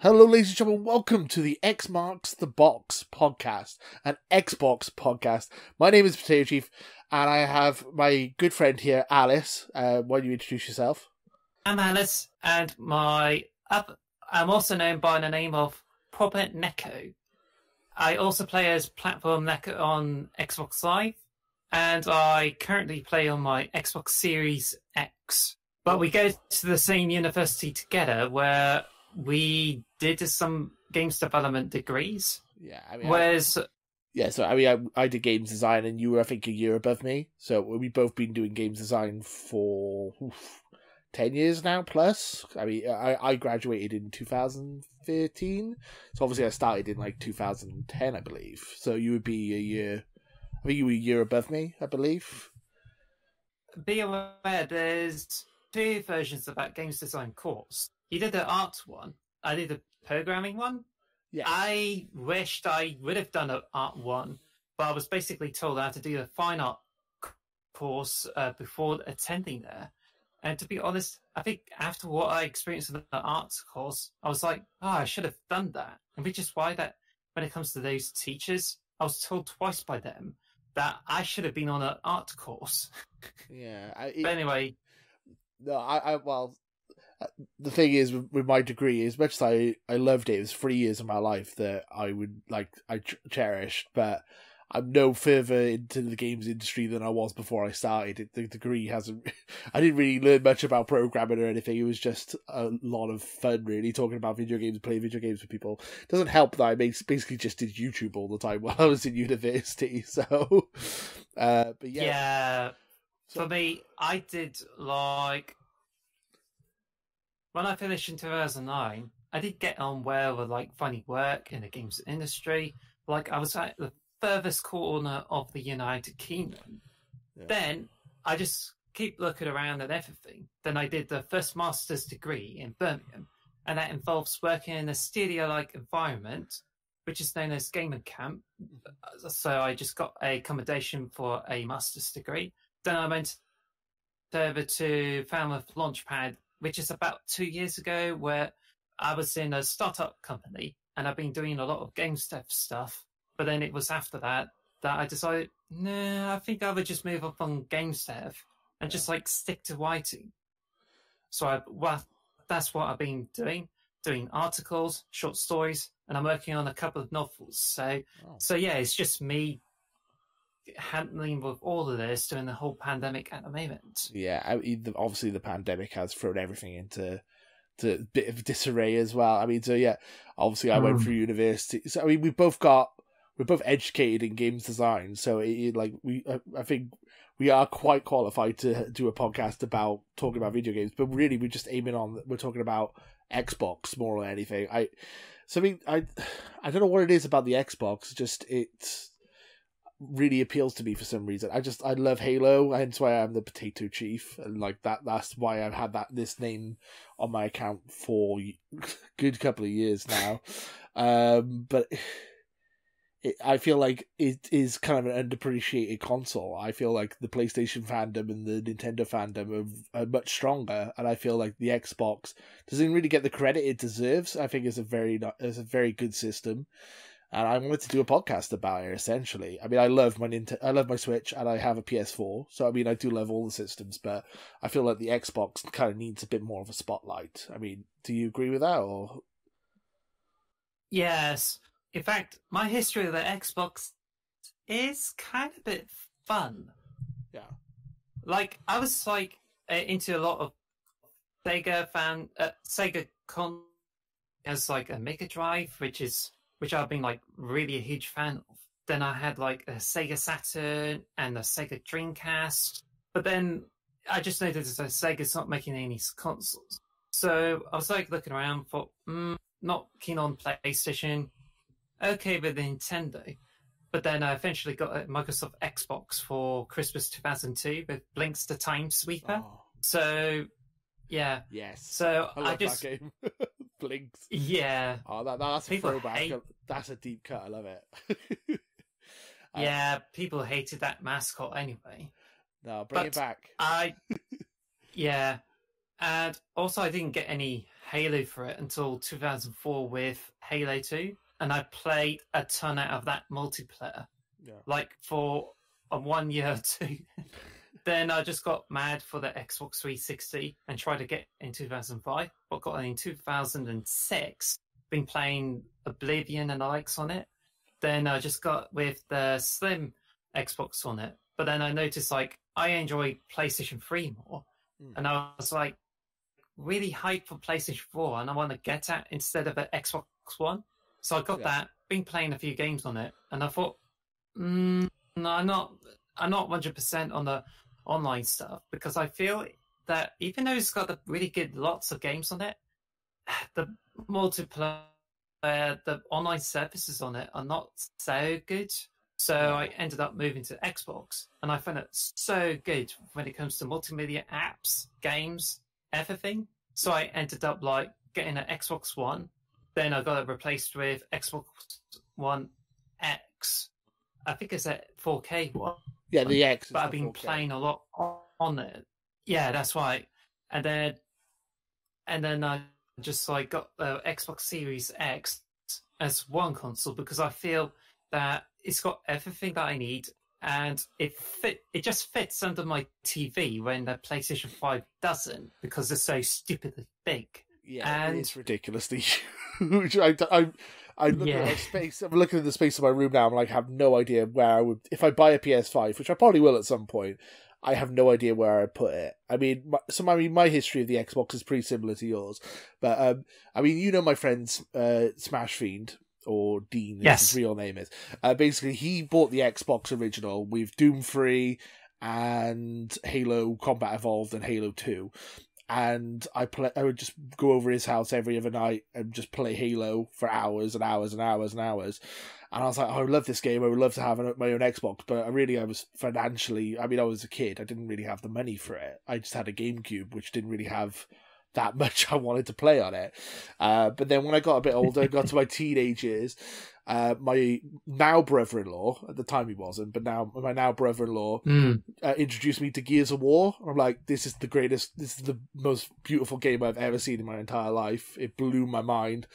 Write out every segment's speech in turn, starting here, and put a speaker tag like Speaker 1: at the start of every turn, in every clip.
Speaker 1: Hello, ladies and gentlemen. Welcome to the X Marks the Box podcast, an Xbox podcast. My name is Potato Chief, and I have my good friend here, Alice. Why don't you introduce yourself?
Speaker 2: I'm Alice, and I'm also known by the name of Proper Neko. I also play as Platform Neko on Xbox Live, and I currently play on my Xbox Series X. But we go to the same university together, where we did some games development degrees.
Speaker 1: Yeah, I did games design, and you were, I think, a year above me. So we've both been doing games design for 10 years now plus. I graduated in 2013, so obviously I started in like 2010, I believe. So you would be a year. I think you were a year above me, I believe.
Speaker 2: Be aware, there's two versions of that games design course. You did the art one. I did the programming one.
Speaker 1: Yeah.
Speaker 2: I wished I would have done an art one, but I was basically told I had to do the fine art course before attending there. And to be honest, I think after what I experienced in the arts course, I was like, I should have done that. And which is why that when it comes to those teachers, I was told twice by them that I should have been on an art course.
Speaker 1: Yeah.
Speaker 2: But anyway.
Speaker 1: No, the thing is, with my degree, as much as I loved it, it was 3 years of my life that I cherished, but I'm no further into the games industry than I was before I started. The degree hasn't... I didn't really learn much about programming or anything. It was just a lot of fun, really, talking about video games, playing video games with people. It doesn't help that I basically just did YouTube all the time while I was in university, so... but yeah.
Speaker 2: Yeah, for me, I did when I finished in 2009, I did get on well with finding work in the games industry. I was at the furthest corner of the United Kingdom. Yeah. Then I just keep looking around at everything. Then I did the first master's degree in Birmingham, and that involves working in a studio-like environment, which is known as Gaming Camp. So I just got a accommodation for a master's degree. Then I went over to Falmouth Launchpad, which is about 2 years ago, where I was in a startup company and I've been doing a lot of game dev stuff. But then it was after that I decided, I think I would just move up on game dev and just stick to writing. So that's what I've been doing articles, short stories, and I'm working on a couple of novels. So yeah, it's just me handling with all of this during the whole pandemic at the moment.
Speaker 1: Yeah, obviously the pandemic has thrown everything into a bit of disarray as well. Obviously I went through university. So we're both educated in games design. So I think we are quite qualified to do a podcast about talking about video games. But really, we're just we're talking about Xbox more than anything. I don't know what it is about the Xbox. Just it's really appeals to me for some reason. I love Halo, hence why I'm the Potato Chief, and that's why I've had this name on my account for a good couple of years now. But I feel like it is kind of an underappreciated console. I feel like the PlayStation fandom and the Nintendo fandom are much stronger, and I feel like the Xbox doesn't really get the credit it deserves. I think it's a very good system. And I wanted to do a podcast about it, essentially. I love my Switch, and I have a PS4. So, I do love all the systems, but I feel like the Xbox kind of needs a bit more of a spotlight. Do you agree with that, or...?
Speaker 2: Yes. In fact, my history with the Xbox is kind of a bit fun.
Speaker 1: Yeah.
Speaker 2: I was, into a lot of Sega as, a Mega Drive, which I've been really a huge fan of. Then I had a Sega Saturn and a Sega Dreamcast. But then I just noticed that Sega's not making any consoles. So I was looking around for, not keen on PlayStation, okay with Nintendo. But then I eventually got a Microsoft Xbox for Christmas 2002 with Blinks the Time Sweeper. Oh. So, yeah.
Speaker 1: Yes.
Speaker 2: So
Speaker 1: I love that game. Blinks.
Speaker 2: Yeah.
Speaker 1: Oh, that's a throwback. That's a deep cut. I love it.
Speaker 2: Yeah, people hated that mascot anyway.
Speaker 1: No, bring it back.
Speaker 2: Yeah. And also I didn't get any Halo for it until 2004 with Halo 2, and I played a ton out of that multiplayer, like for a 1 year or two. Then I just got mad for the Xbox 360 and tried to get in 2005, but got in 2006. Been playing Oblivion and the likes on it. Then I just got with the Slim Xbox on it. But then I noticed like I enjoy PlayStation 3 more. And I was like really hyped for PlayStation 4 and I want to get that instead of an Xbox One. So I got that, been playing a few games on it, and I thought, no, I'm not 100% on the online stuff, because I feel that even though it's got the really good lots of games on it, the multiplayer, the online services on it are not so good. So I ended up moving to Xbox, and I found it so good when it comes to multimedia apps, games, everything. So I ended up like getting an Xbox One. Then I got it replaced with Xbox One X. I think it's a 4K one.
Speaker 1: Yeah, the X.
Speaker 2: But I've been
Speaker 1: 4K.
Speaker 2: playing a lot on it. Yeah, that's right. And then I just like got the Xbox Series X as one console, because I feel that it's got everything that I need, and it just fits under my TV when the PlayStation 5 doesn't, because it's so stupidly big.
Speaker 1: Yeah, and it's ridiculously huge. I'm looking at my space. I'm looking at the space of my room now. I'm like, I have no idea where I would, if I buy a PS5, which I probably will at some point. I have no idea where I'd put it. I mean, my history of the Xbox is pretty similar to yours. But I mean, you know, my friend's Smash Fiend, or Dean, as his real name is. Basically, he bought the Xbox original with Doom 3 and Halo Combat Evolved and Halo 2. And I would just go over his house every other night and just play Halo for hours and hours and hours and hours. And I was like, oh, I love this game. I would love to have my own Xbox. But I was financially, I mean, I was a kid. I didn't really have the money for it. I just had a GameCube, which didn't really have that much I wanted to play on it. But then when I got a bit older, I got to my teenage years, my now brother-in-law, at the time he wasn't, but now my now brother-in-law introduced me to Gears of War. I'm like, this is the most beautiful game I've ever seen in my entire life. It blew my mind.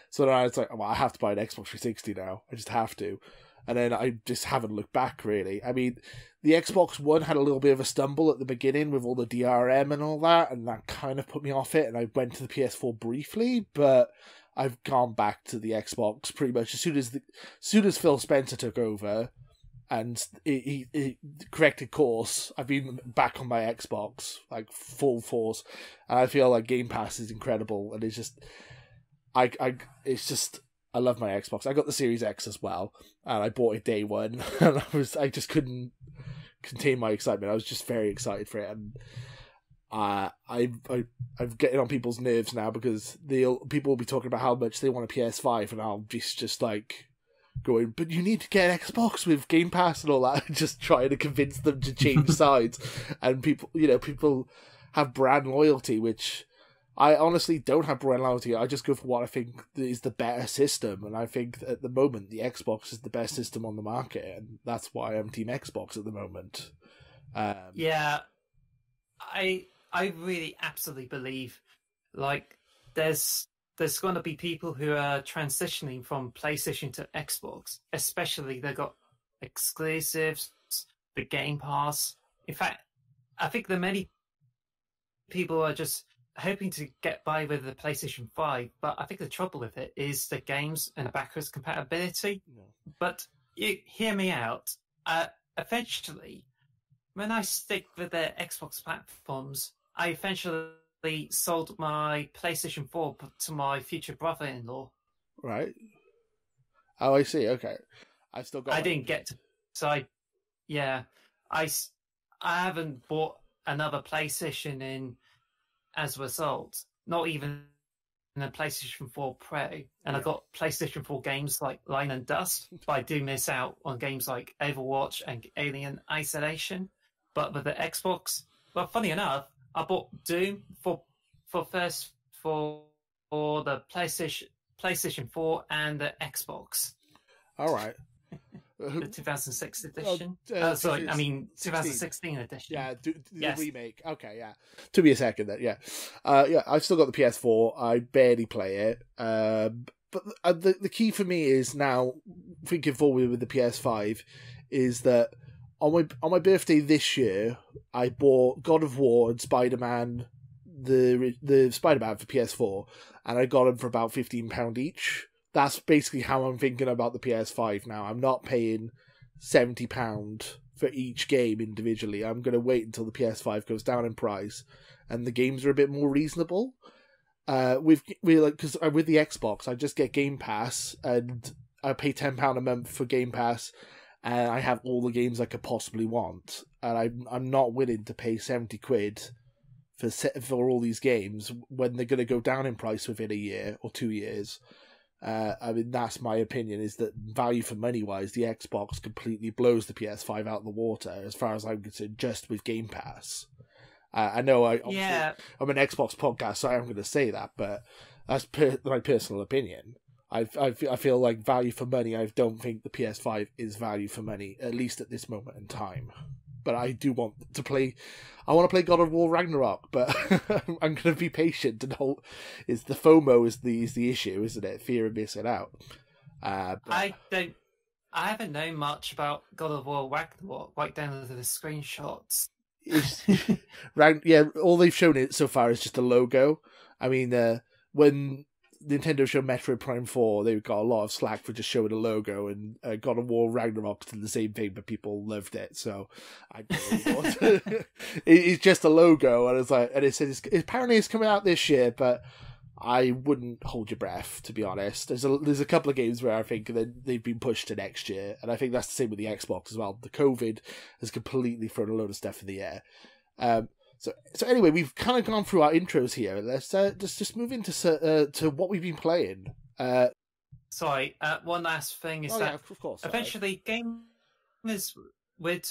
Speaker 1: So then I was like, well, I have to buy an Xbox 360 now. I just have to. And then I just haven't looked back, really. I mean, the Xbox One had a little bit of a stumble at the beginning with all the DRM and all that, and that kind of put me off it, and I went to the PS4 briefly, but I've gone back to the Xbox pretty much as soon as Phil Spencer took over and he corrected course. I've been back on my Xbox, like, full force, and I feel like Game Pass is incredible, and it's just... I love my Xbox. I got the Series X as well, and I bought it day one, and I just couldn't contain my excitement. I was just very excited for it, and I'm getting on people's nerves now, because people will be talking about how much they want a PS5, and I'll just like going, but you need to get an Xbox with Game Pass and all that, just trying to convince them to change sides. And people have brand loyalty, which I honestly don't have brand loyalty. I just go for what I think is the better system, and I think at the moment the Xbox is the best system on the market, and that's why I'm Team Xbox at the moment.
Speaker 2: Yeah, I really absolutely believe like there's going to be people who are transitioning from PlayStation to Xbox, especially they got exclusives, the Game Pass. In fact, I think that many people are just hoping to get by with the PlayStation 5, but I think the trouble with it is the games and the backwards compatibility. No. But you hear me out. Eventually, when I stick with the Xbox platforms, I eventually sold my PlayStation 4 to my future brother-in-law.
Speaker 1: Right. Oh, I see. Okay. I've still got...
Speaker 2: I didn't get to... So I haven't bought another PlayStation in as a result, not even a PlayStation 4 Pro, and I got PlayStation 4 games like Line and Dust, but I do miss out on games like Overwatch and Alien Isolation. But with the Xbox, well, funny enough, I bought Doom for the PlayStation 4 and the Xbox.
Speaker 1: All right.
Speaker 2: The 2006 edition. 2016 edition.
Speaker 1: Yeah,
Speaker 2: yes.
Speaker 1: The remake. Okay, yeah. Took me a second then. Yeah, I've still got the PS4. I barely play it. But the key for me is now thinking forward with the PS5 is that on my birthday this year I bought God of War and Spider-Man, the Spider-Man for PS4, and I got them for about £15 each. That's basically how I'm thinking about the PS5 now. I'm not paying £70 for each game individually. I'm going to wait until the PS5 goes down in price and the games are a bit more reasonable. With the Xbox, I just get Game Pass and I pay £10 a month for Game Pass, and I have all the games I could possibly want. And I'm not willing to pay £70 for all these games when they're going to go down in price within a year or 2 years. That's my opinion, is that value for money wise, the Xbox completely blows the PS5 out of the water as far as I'm concerned, just with Game Pass. I know I'm an Xbox podcast, so I'm going to say that, but that's my personal opinion. I feel like value for money, I don't think the PS5 is value for money, at least at this moment in time. But I do want to play. I want to play God of War Ragnarok, but I'm going to be patient and hold. Is the FOMO is the issue, isn't it? Fear of missing out.
Speaker 2: I haven't known much about God of War Ragnarok, right down to the screenshots.
Speaker 1: All they've shown it so far is just a logo. I mean, when Nintendo showed Metroid Prime 4, they got a lot of slack for just showing a logo, and God of War Ragnarok did the same thing, but people loved it. So I don't know what. It's just a logo, and it says apparently it's coming out this year, but I wouldn't hold your breath, to be honest. There's a couple of games where I think that they've been pushed to next year, and I think that's the same with the Xbox as well. The COVID has completely thrown a load of stuff in the air. So anyway, we've kind of gone through our intros here. Let's just move into to what we've been playing.
Speaker 2: One last thing is of course, eventually gamers would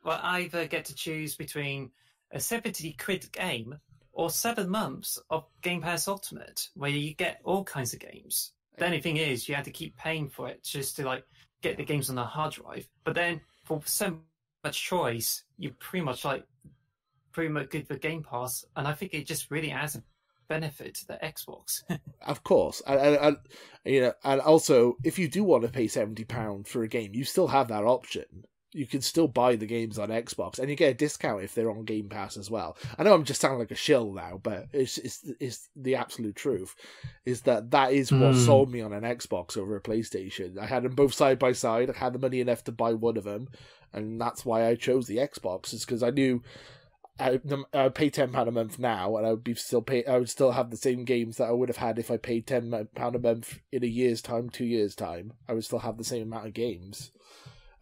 Speaker 2: either get to choose between a £70 game or 7 months of Game Pass Ultimate, where you get all kinds of games. The only thing is, you have to keep paying for it just to get the games on a hard drive. But then, for so much choice, you pretty much good for Game Pass, and I think it just really adds a benefit to the Xbox.
Speaker 1: Of course, and also if you do want to pay £70 for a game, you still have that option. You can still buy the games on Xbox, and you get a discount if they're on Game Pass as well. I know I'm just sounding like a shill now, but it's the absolute truth. Is that is what sold me on an Xbox over a PlayStation. I had them both side by side. I had the money enough to buy one of them, and that's why I chose the Xbox. Is because I knew I would pay £10 a month now, and I would still have the same games that I would have had if I paid £10 a month in a year's time, 2 years' time. I would still have the same amount of games.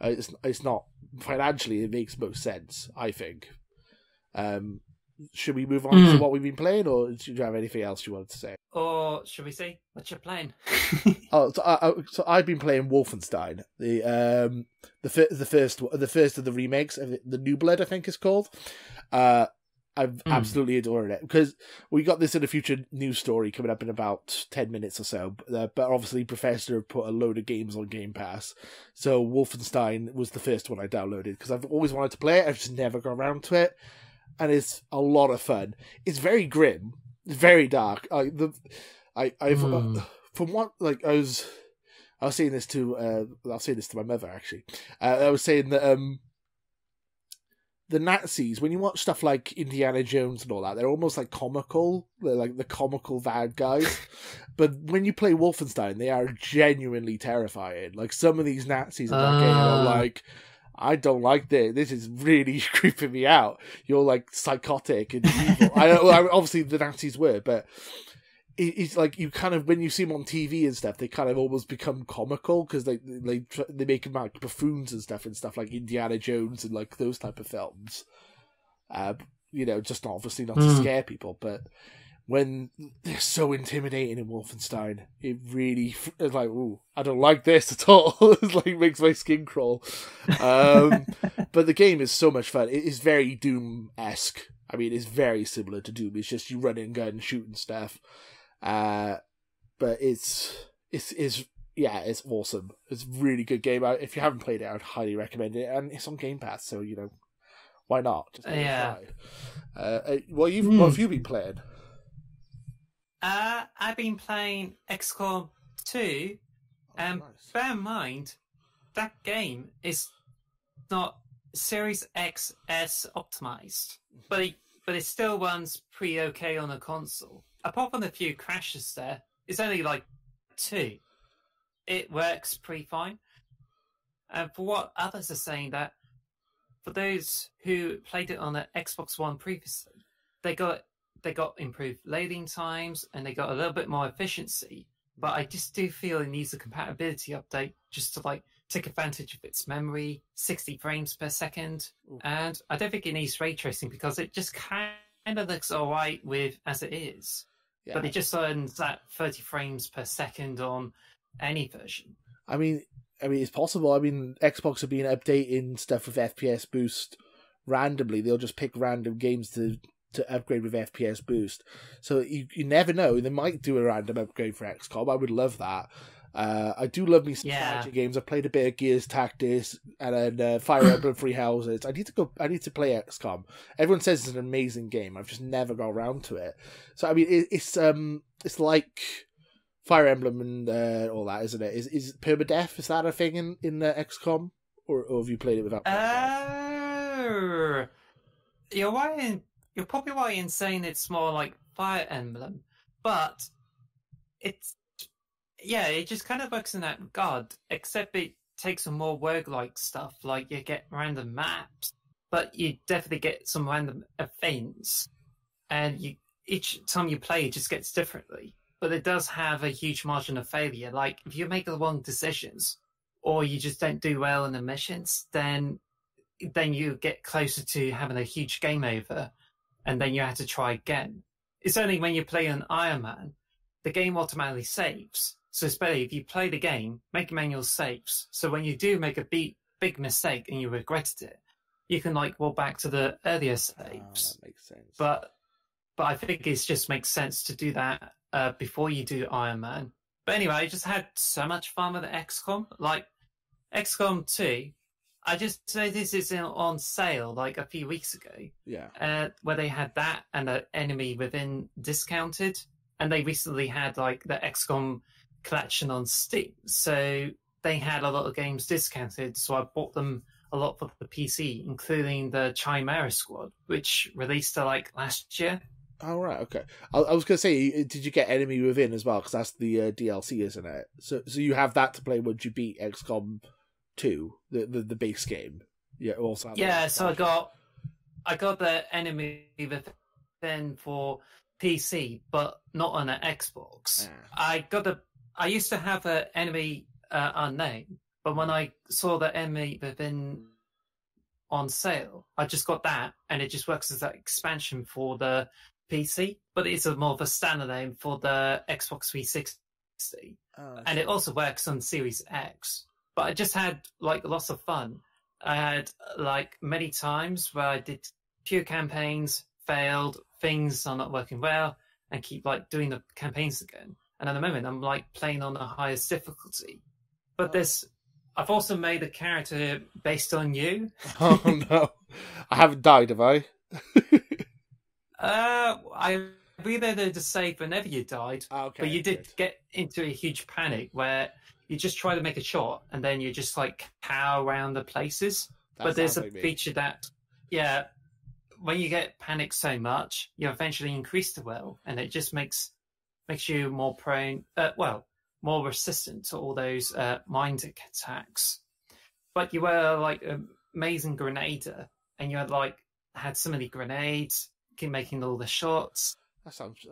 Speaker 1: It's not financially, it makes most sense, I think. Should we move on to what we've been playing, or do you have anything else you wanted to say?
Speaker 2: Or should we say what you're playing?
Speaker 1: So I've been playing Wolfenstein, the first of the remakes, the New Blood, I think it's called. I've absolutely adored it, because we got this in a future news story coming up in about 10 minutes or so. But obviously, Bethesda have put a load of games on Game Pass. So Wolfenstein was the first one I downloaded, because I've always wanted to play it. I've just never got around to it. And it's a lot of fun. It's very grim. It's very dark. From what, I was saying this to, I'll say this to my mother, actually. I was saying that, the Nazis, when you watch stuff like Indiana Jones and all that, they're almost like comical. They're like the comical bad guys. But when you play Wolfenstein, they are genuinely terrifying. Like, some of these Nazis in that game are like, I don't like this. This is really creeping me out. You're like psychotic and evil. Obviously the Nazis were, but it's like you kind of, when you see them on TV and stuff, they kind of almost become comical, because they make them like buffoons and stuff like Indiana Jones and like those type of films. Just obviously not to scare people, but when they're so intimidating in Wolfenstein, it really is like, ooh, I don't like this at all. It like makes my skin crawl. But the game is so much fun. It is very Doom-esque. I mean, it's very similar to Doom. It's just you run and gun, shooting stuff. But it's yeah, it's awesome. It's a really good game. If you haven't played it, I would highly recommend it. And it's on Game Pass, so, why not? Just give it a try. What have you been playing?
Speaker 2: I've been playing XCOM 2.
Speaker 1: Nice.
Speaker 2: Bear in mind, that game is not Series XS optimized, but it still runs pretty okay on a console. Apart from a few crashes there, it's only like 2. It works pretty fine. And for what others are saying, that for those who played it on the Xbox One previously, they got improved loading times and they got a little bit more efficiency. But I just do feel it needs a compatibility update just to take advantage of its memory, 60 frames per second. Ooh. And I don't think it needs ray tracing because it just kind of looks all right as it is. Yeah. But it just earns that 30 frames per second on any version.
Speaker 1: I mean, it's possible. I mean, Xbox have been updating stuff with FPS boost randomly. They'll just pick random games to upgrade with FPS boost. So you never know. They might do a random upgrade for XCOM. I would love that. I do love me some strategy games. I've played a bit of Gears Tactics and then Fire Emblem Three Houses. I need to play XCOM. Everyone says it's an amazing game. I've just never got around to it. So I mean, it's like Fire Emblem and all that, isn't it? Is permadeath, is that a thing in XCOM, or have you played it without permadeath?
Speaker 2: You're right. You're probably right in saying it's more like Fire Emblem, but it just kind of works in that regard, except it takes some more roguelike stuff, like you get random maps, but you definitely get some random events, and each time you play it just gets differently. But it does have a huge margin of failure. Like, if you make the wrong decisions, or you just don't do well in the missions, then you get closer to having a huge game over, and then you have to try again. It's only when you play an Iron Man, the game automatically saves. So it's better if you play the game, make manual saves. So when you do make a big mistake and you regretted it, you can roll back to the earlier saves.
Speaker 1: That makes sense.
Speaker 2: But I think it just makes sense to do that before you do Iron Man. But anyway, I just had so much fun with XCOM. Like, XCOM 2, I just noticed it's on sale a few weeks ago.
Speaker 1: Yeah.
Speaker 2: Where they had that and the Enemy Within discounted. And they recently had the XCOM collection on Steam. So they had a lot of games discounted. So I bought them a lot for the PC, including the Chimera Squad, which released last year.
Speaker 1: Oh, right, okay. I was going to say, did you get Enemy Within as well? Because that's the DLC, isn't it? So you have that to play once you beat XCOM 2, the base game. Yeah, also.
Speaker 2: Yeah, so I got the Enemy Within for PC, but not on an Xbox.
Speaker 1: Yeah.
Speaker 2: I used to have an Enemy Unknown, but when I saw the Enemy Within on sale, I just got that, and it just works as that expansion for the PC, but it's more of a standalone for the Xbox 360. And it also works on Series X. But I just had lots of fun. I had many times where I did pure campaigns, failed, things are not working well, and keep doing the campaigns again. And at the moment I'm playing on the highest difficulty. But I've also made a character based on you.
Speaker 1: Oh no. I haven't died, have I?
Speaker 2: I reloaded the save whenever you died,
Speaker 1: okay,
Speaker 2: but you did get into a huge panic where you just try to make a shot and then you just cow around the places. But there's a feature that, when you get panicked so much, you eventually increase the will, and it just makes you more prone, more resistant to all those mind attacks. But you were an amazing grenader, and you had so many grenades, keep making all the shots.
Speaker 1: That sounds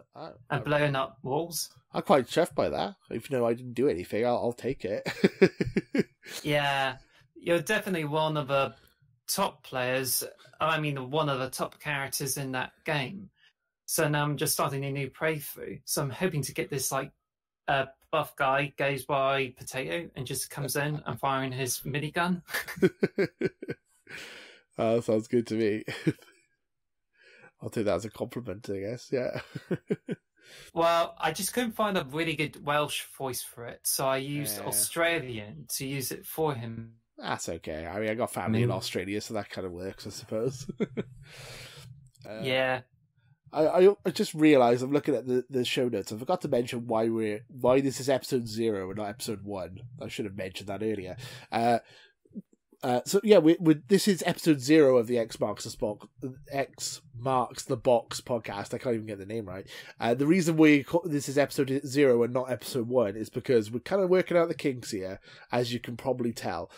Speaker 2: and blowing up walls.
Speaker 1: I'm quite chuffed by that. If I didn't do anything, I'll take it.
Speaker 2: Yeah, you're definitely one of the top players. I mean, one of the top characters in that game. So now I'm just starting a new playthrough. So I'm hoping to get this buff guy goes by Potato and just comes in and firing his minigun.
Speaker 1: That sounds good to me. I'll take that as a compliment, I guess. Yeah.
Speaker 2: Well, I just couldn't find a really good Welsh voice for it, so I used Australian to use it for him.
Speaker 1: That's okay. I mean, I got family in Australia, so that kind of works, I suppose.
Speaker 2: Yeah.
Speaker 1: I just realised I'm looking at the show notes. I forgot to mention why this is episode 0 and not episode 1. I should have mentioned that earlier. So yeah, this is episode 0 of the X Marks the Box podcast. I can't even get the name right. The reason this is episode 0 and not episode 1 is because we're kind of working out the kinks here, as you can probably tell.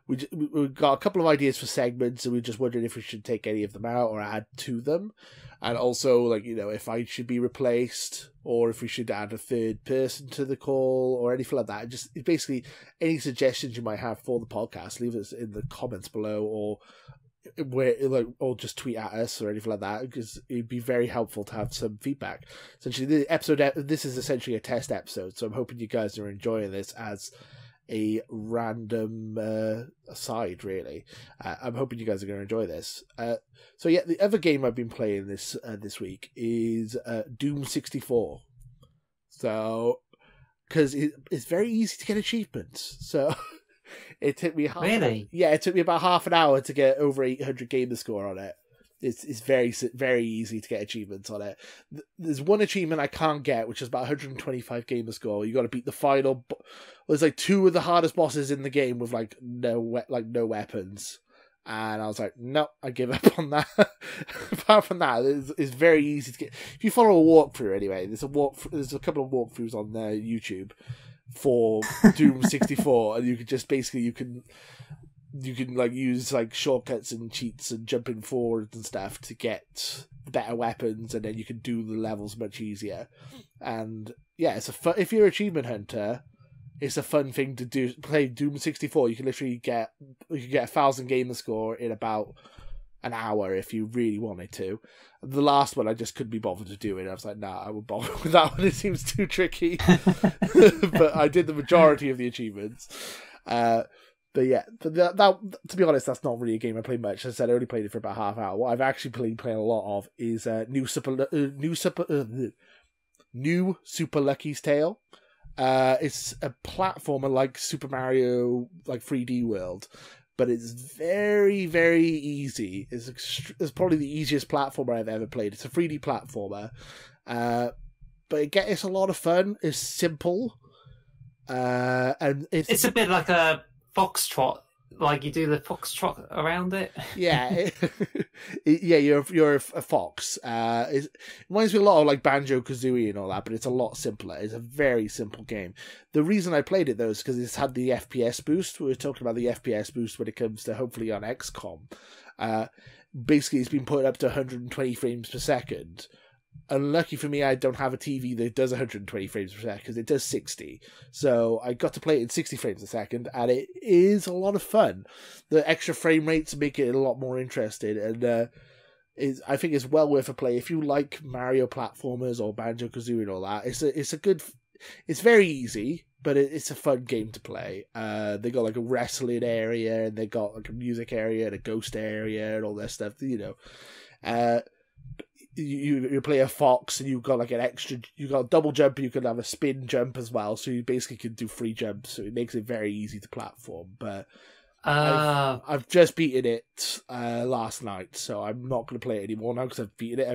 Speaker 1: We've got a couple of ideas for segments, and we're just wondering if we should take any of them out or add to them. And also, like, you know, if I should be replaced or if we should add a third person to the call or anything like that. Just basically any suggestions you might have for the podcast, leave us in the comments below, or just tweet at us or anything like that, because it'd be very helpful to have some feedback. Essentially, this is essentially a test episode, so I'm hoping you guys are enjoying this as a random aside, really. I'm hoping you guys are going to enjoy this. So yeah, the other game I've been playing this week is Doom 64. So, because it's very easy to get achievements. So it took me it took me about half an hour to get over 800 gamer score on it. It's very, very easy to get achievements on it. There's one achievement I can't get, which is about 125 gamer score. You got to beat the final. There's like 2 of the hardest bosses in the game with no weapons, and I was like, no, I give up on that. Apart from that, it's very easy to get. If you follow a walkthrough, anyway, there's a couple of walkthroughs on YouTube for Doom 64, and you can just basically you can like use like shortcuts and cheats and jumping forward and stuff to get better weapons, and then you can do the levels much easier. And yeah, if you're an achievement hunter, it's a fun thing to do. Play Doom 64. You can literally get 1,000 gamer score in about an hour if you really wanted to. The last one I just couldn't be bothered to do it. I was like, nah, I won't bother with that one. It seems too tricky. But I did the majority of the achievements. But yeah, that to be honest, that's not really a game I play much. As I said, I only played it for about half hour. What I've actually been playing a lot of is New Super Lucky's Tale. It's a platformer like Super Mario, like 3D World, but it's very, very easy. It's probably the easiest platformer I've ever played. It's a 3D platformer, but it's a lot of fun. It's simple, and it's a
Speaker 2: bit like a foxtrot, like you do the foxtrot around it.
Speaker 1: Yeah, you're a fox. It reminds me a lot of like Banjo-Kazooie and all that, but it's a lot simpler. It's a very simple game. The reason I played it though is because it's had the FPS boost. We were talking about the FPS boost when it comes to hopefully on XCOM. Basically, it's been put up to 120 frames per second. Unlucky for me, I don't have a TV that does 120 frames per second, because it does 60. So I got to play it in 60 frames a second, and it is a lot of fun. The extra frame rates make it a lot more interesting, and I think it's well worth a play if you like Mario platformers or Banjo-Kazooie and all that. It's very easy, but it's a fun game to play. They got like a wrestling area, and they got like a music area and a ghost area and all that stuff. You know. You play a fox, and you've got like you got a double jump, and you can have a spin jump as well, so you basically can do 3 jumps, so it makes it very easy to platform. But I've just beaten it last night, so I'm not going to play it anymore now because I've beaten it.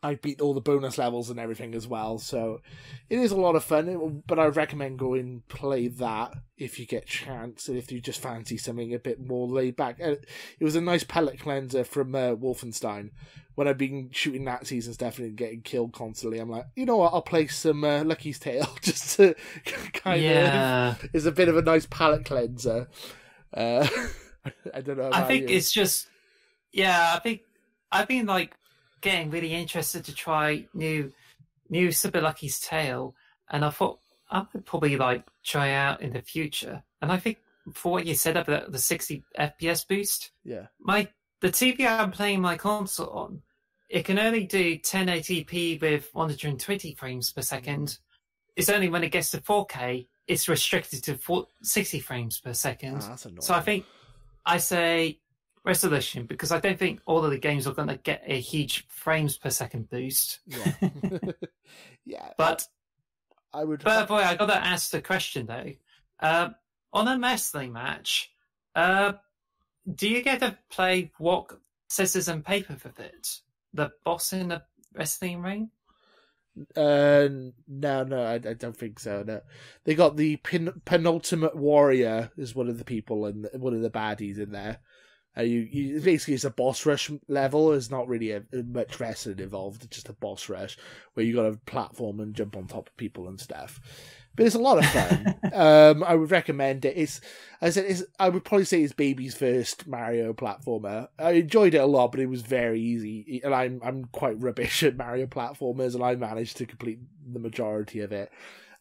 Speaker 1: I've beat all the bonus levels and everything as well, so it is a lot of fun. But I recommend going play that if you get a chance, and if you just fancy something a bit more laid back. It was a nice palate cleanser from Wolfenstein. When I've been shooting Nazis and stuff and getting killed constantly, I'm like, you know what, I'll play some Lucky's Tale just to kind of... It's a bit of a nice palate cleanser. I don't know.
Speaker 2: I think it's just... Yeah, I think I've been like getting really interested to try new Super Lucky's Tale, and I thought I would probably like try out in the future. And I think for what you said about the 60 FPS boost,
Speaker 1: the
Speaker 2: TV I'm playing my console on, it can only do 1080p with 120 frames per second. It's only when it gets to 4K, it's restricted to 60 frames per second.
Speaker 1: That's annoying.
Speaker 2: So I think I say resolution, because I don't think all of the games are going to get a huge frames per second boost.
Speaker 1: Yeah, yeah.
Speaker 2: But
Speaker 1: I would.
Speaker 2: But boy, I got to ask the question though. On a wrestling match, do you get to play rock, scissors, and paper with it? The boss in the wrestling ring?
Speaker 1: No, I don't think so. No, they got the penultimate warrior is one of the people and one of the baddies in there. You basically, it's a boss rush level. There's not really much wrestling involved. It's just a boss rush where you got to platform and jump on top of people and stuff. But it's a lot of fun. I would recommend it. I would probably say it's baby's first Mario platformer. I enjoyed it a lot, but it was very easy. And I'm quite rubbish at Mario platformers, and I managed to complete the majority of it.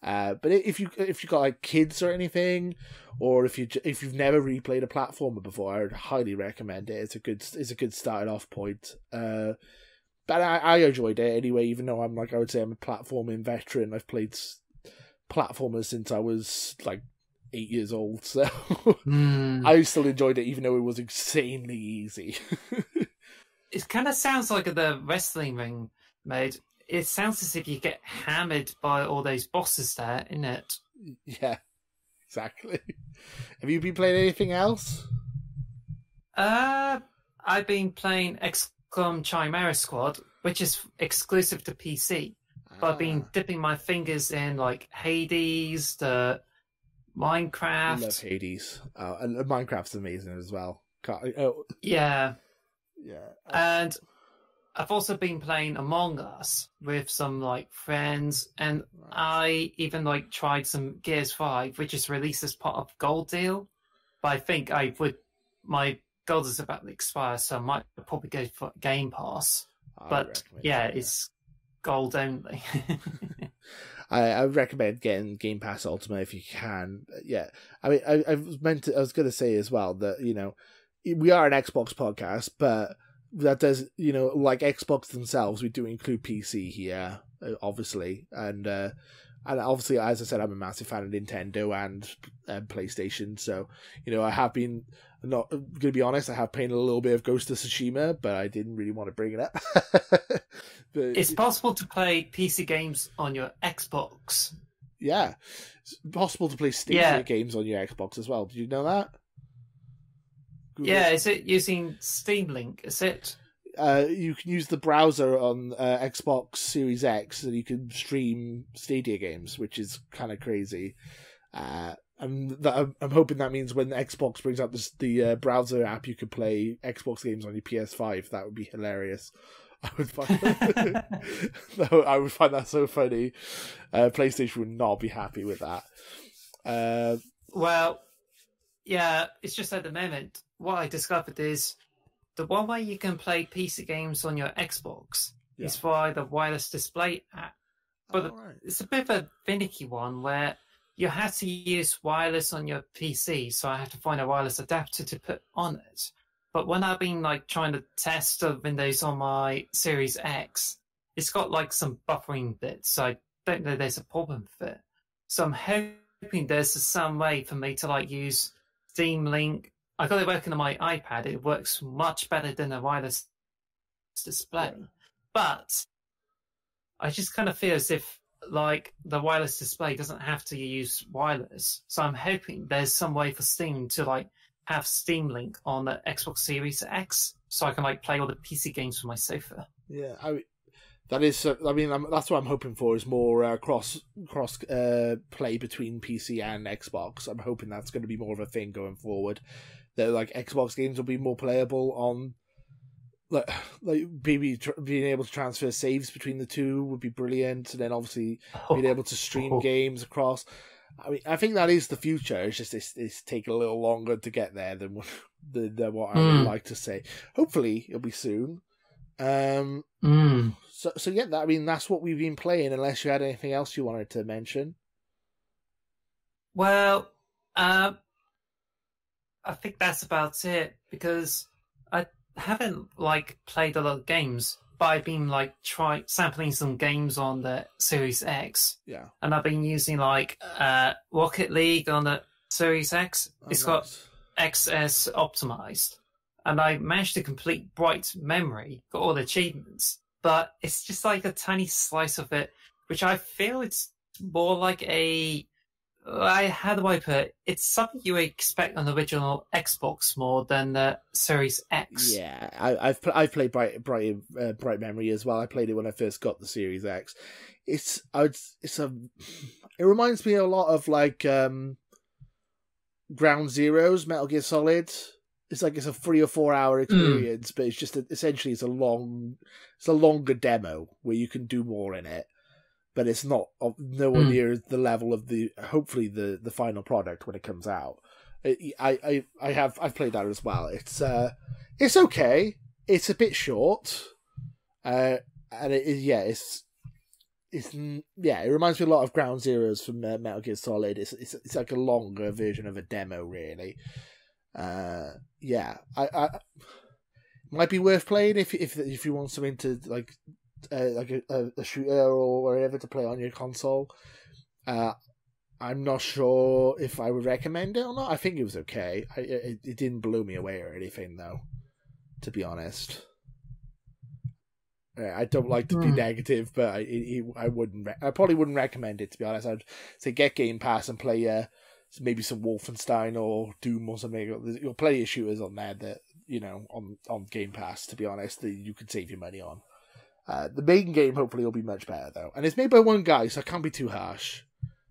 Speaker 1: But if you got like kids or anything, or if you've never really played a platformer before, I would highly recommend it. It's a good starting off point. But I enjoyed it anyway, even though I'm a platforming veteran. I've played platformers since I was like 8 years old, so I still enjoyed it, even though it was insanely easy.
Speaker 2: It kind of sounds like the wrestling ring mode. It sounds as if you get hammered by all those bosses there, isn't it?
Speaker 1: Yeah, exactly. Have you been playing anything else?
Speaker 2: I've been playing XCOM Chimera Squad, which is exclusive to PC. But I've been dipping my fingers in like Hades, the Minecraft.
Speaker 1: I love Hades. And Minecraft's amazing as well.
Speaker 2: Yeah.
Speaker 1: Yeah.
Speaker 2: And I've also been playing Among Us with some like friends, and I even like tried some Gears 5, which is released as part of Gold Deal. But I think my gold is about to expire, so I might probably go for Game Pass. But yeah, it's gold only.
Speaker 1: I recommend getting Game Pass Ultimate if you can. Yeah, I mean, I was going to say as well that, you know, we are an Xbox podcast, but that does, you know, like Xbox themselves, we do include PC here, obviously, and obviously, as I said, I'm a massive fan of Nintendo and PlayStation, so, you know, I have been, not going to be honest, I have played a little bit of Ghost of Tsushima, but I didn't really want to bring it up. But
Speaker 2: it's possible to play PC games on your Xbox.
Speaker 1: Yeah, it's possible to play Stadia games on your Xbox as well. Did you know that? Google.
Speaker 2: Yeah, is it using Steam Link? Is it?
Speaker 1: You can use the browser on Xbox Series X, and you can stream Stadia games, which is kind of crazy. I'm hoping that means when Xbox brings out the browser app, you could play Xbox games on your PS5. That would be hilarious. I would find that so funny. PlayStation would not be happy with that.
Speaker 2: Well, yeah, it's just at the moment, what I discovered is the one way you can play PC games on your Xbox is via the wireless display app. But it's a bit of a finicky one where you have to use wireless on your PC, so I have to find a wireless adapter to put on it. But when I've been like trying to test the Windows on my Series X, it's got like some buffering bits, so I don't know there's a problem with it. So I'm hoping there's some way for me to like use Steam Link. I got it working on my iPad. It works much better than a wireless display. Yeah. But I just kind of feel as if like the wireless display doesn't have to use wireless. So I'm hoping there's some way for Steam to like have Steam Link on the Xbox Series X, so I can like play all the PC games from my sofa.
Speaker 1: Yeah, that's what I'm hoping for, is more cross play between PC and Xbox. I'm hoping that's going to be more of a thing going forward. That like Xbox games will be more playable on, like maybe being able to transfer saves between the two would be brilliant, and then obviously being able to stream games across. I mean, I think that is the future. It's just it's taking a little longer to get there than what I would like to say. Hopefully, it'll be soon. So yeah, I mean, that's what we've been playing. Unless you had anything else you wanted to mention.
Speaker 2: Well, I think that's about it, because I haven't like played a lot of games. But I've been like sampling some games on the Series X.
Speaker 1: Yeah. And
Speaker 2: I've been using like Rocket League on the Series X. It's got XS optimized. and I managed to complete Bright Memory, got all the achievements, but it's just like a tiny slice of it, which I feel it's more like how do I put it? It's something you expect on the original Xbox more than the Series X.
Speaker 1: Yeah, I've played Bright Memory as well. I played it when I first got the Series X. It reminds me a lot of like Ground Zeroes, Metal Gear Solid. It's a 3 or 4 hour experience, but it's just essentially it's a longer demo where you can do more in it. But it's not nowhere near the level of hopefully the final product when it comes out. I've played that as well. It's okay. It's a bit short, and it reminds me a lot of Ground Zeroes from Metal Gear Solid. It's like a longer version of a demo, really. I might be worth playing if you want something to like a shooter or whatever to play on your console. I'm not sure if I would recommend it or not. I think it was okay. It didn't blow me away or anything, though, to be honest. I don't like to be negative, but I probably wouldn't recommend it, to be honest. I'd say get Game Pass and play maybe some Wolfenstein or Doom or something. There's plenty of shooters on there that, on Game Pass, to be honest, that you could save your money on. The main game hopefully will be much better, though. And it's made by one guy, so I can't be too harsh.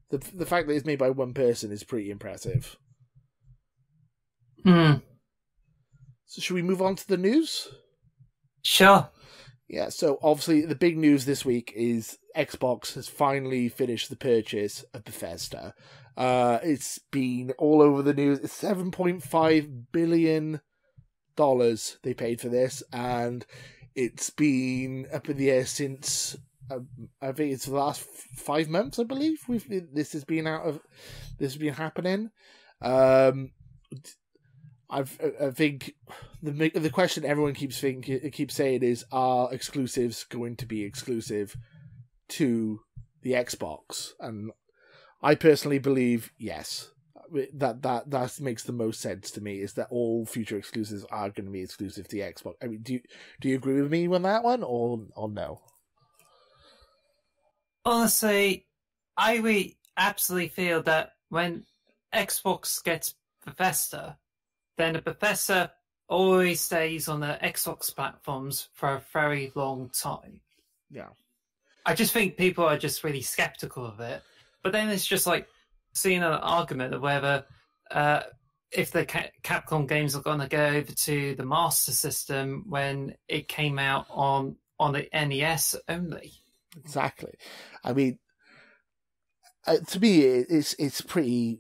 Speaker 1: The fact that it's made by one person is pretty impressive. So should we move on to the news?
Speaker 2: Sure.
Speaker 1: Yeah, so obviously the big news this week is Xbox has finally finished the purchase of Bethesda. It's been all over the news. It's $7.5 billion they paid for this, and it's been up in the air since I think it's the last 5 months. I believe this has been happening. I think the question everyone keeps saying is, are exclusives going to be exclusive to the Xbox? And I personally believe yes. That makes the most sense to me, is that all future exclusives are going to be exclusive to the Xbox. I mean, do you agree with me on that one, or no?
Speaker 2: Honestly, I absolutely feel that when Xbox gets Bethesda, then the Bethesda always stays on the Xbox platforms for a very long time.
Speaker 1: Yeah.
Speaker 2: I just think people are just really skeptical of it. But then it's just like seeing an argument of whether if the Capcom games are going to go over to the Master System when it came out on the NES only.
Speaker 1: Exactly. I mean, to me, it's pretty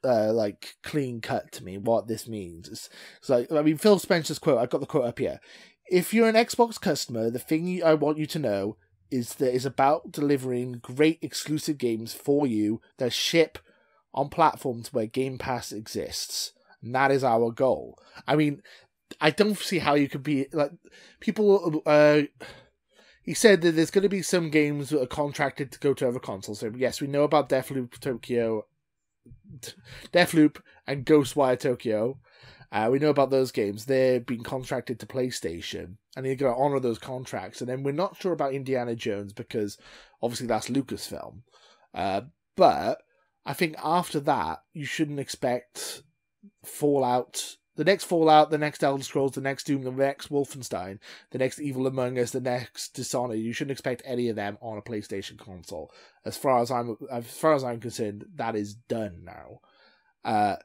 Speaker 1: like clean cut to me what this means. It's like, I mean, Phil Spencer's quote. I've got the quote up here. If you're an Xbox customer, the thing I want you to know is that it's about delivering great exclusive games for you that ship on platforms where Game Pass exists. And that is our goal. I mean, I don't see how you could be like people. He said that there's going to be some games that are contracted to go to other consoles. So yes, we know about Deathloop and Ghostwire Tokyo. We know about those games. They're being contracted to PlayStation, and they're going to honour those contracts. And then we're not sure about Indiana Jones because obviously that's Lucasfilm. But I think after that, you shouldn't expect Fallout, the next Fallout, the next Elder Scrolls, the next Doom, the next Wolfenstein, the next Evil Among Us, the next Dishonored. You shouldn't expect any of them on a PlayStation console. As far as I'm concerned, that is done now.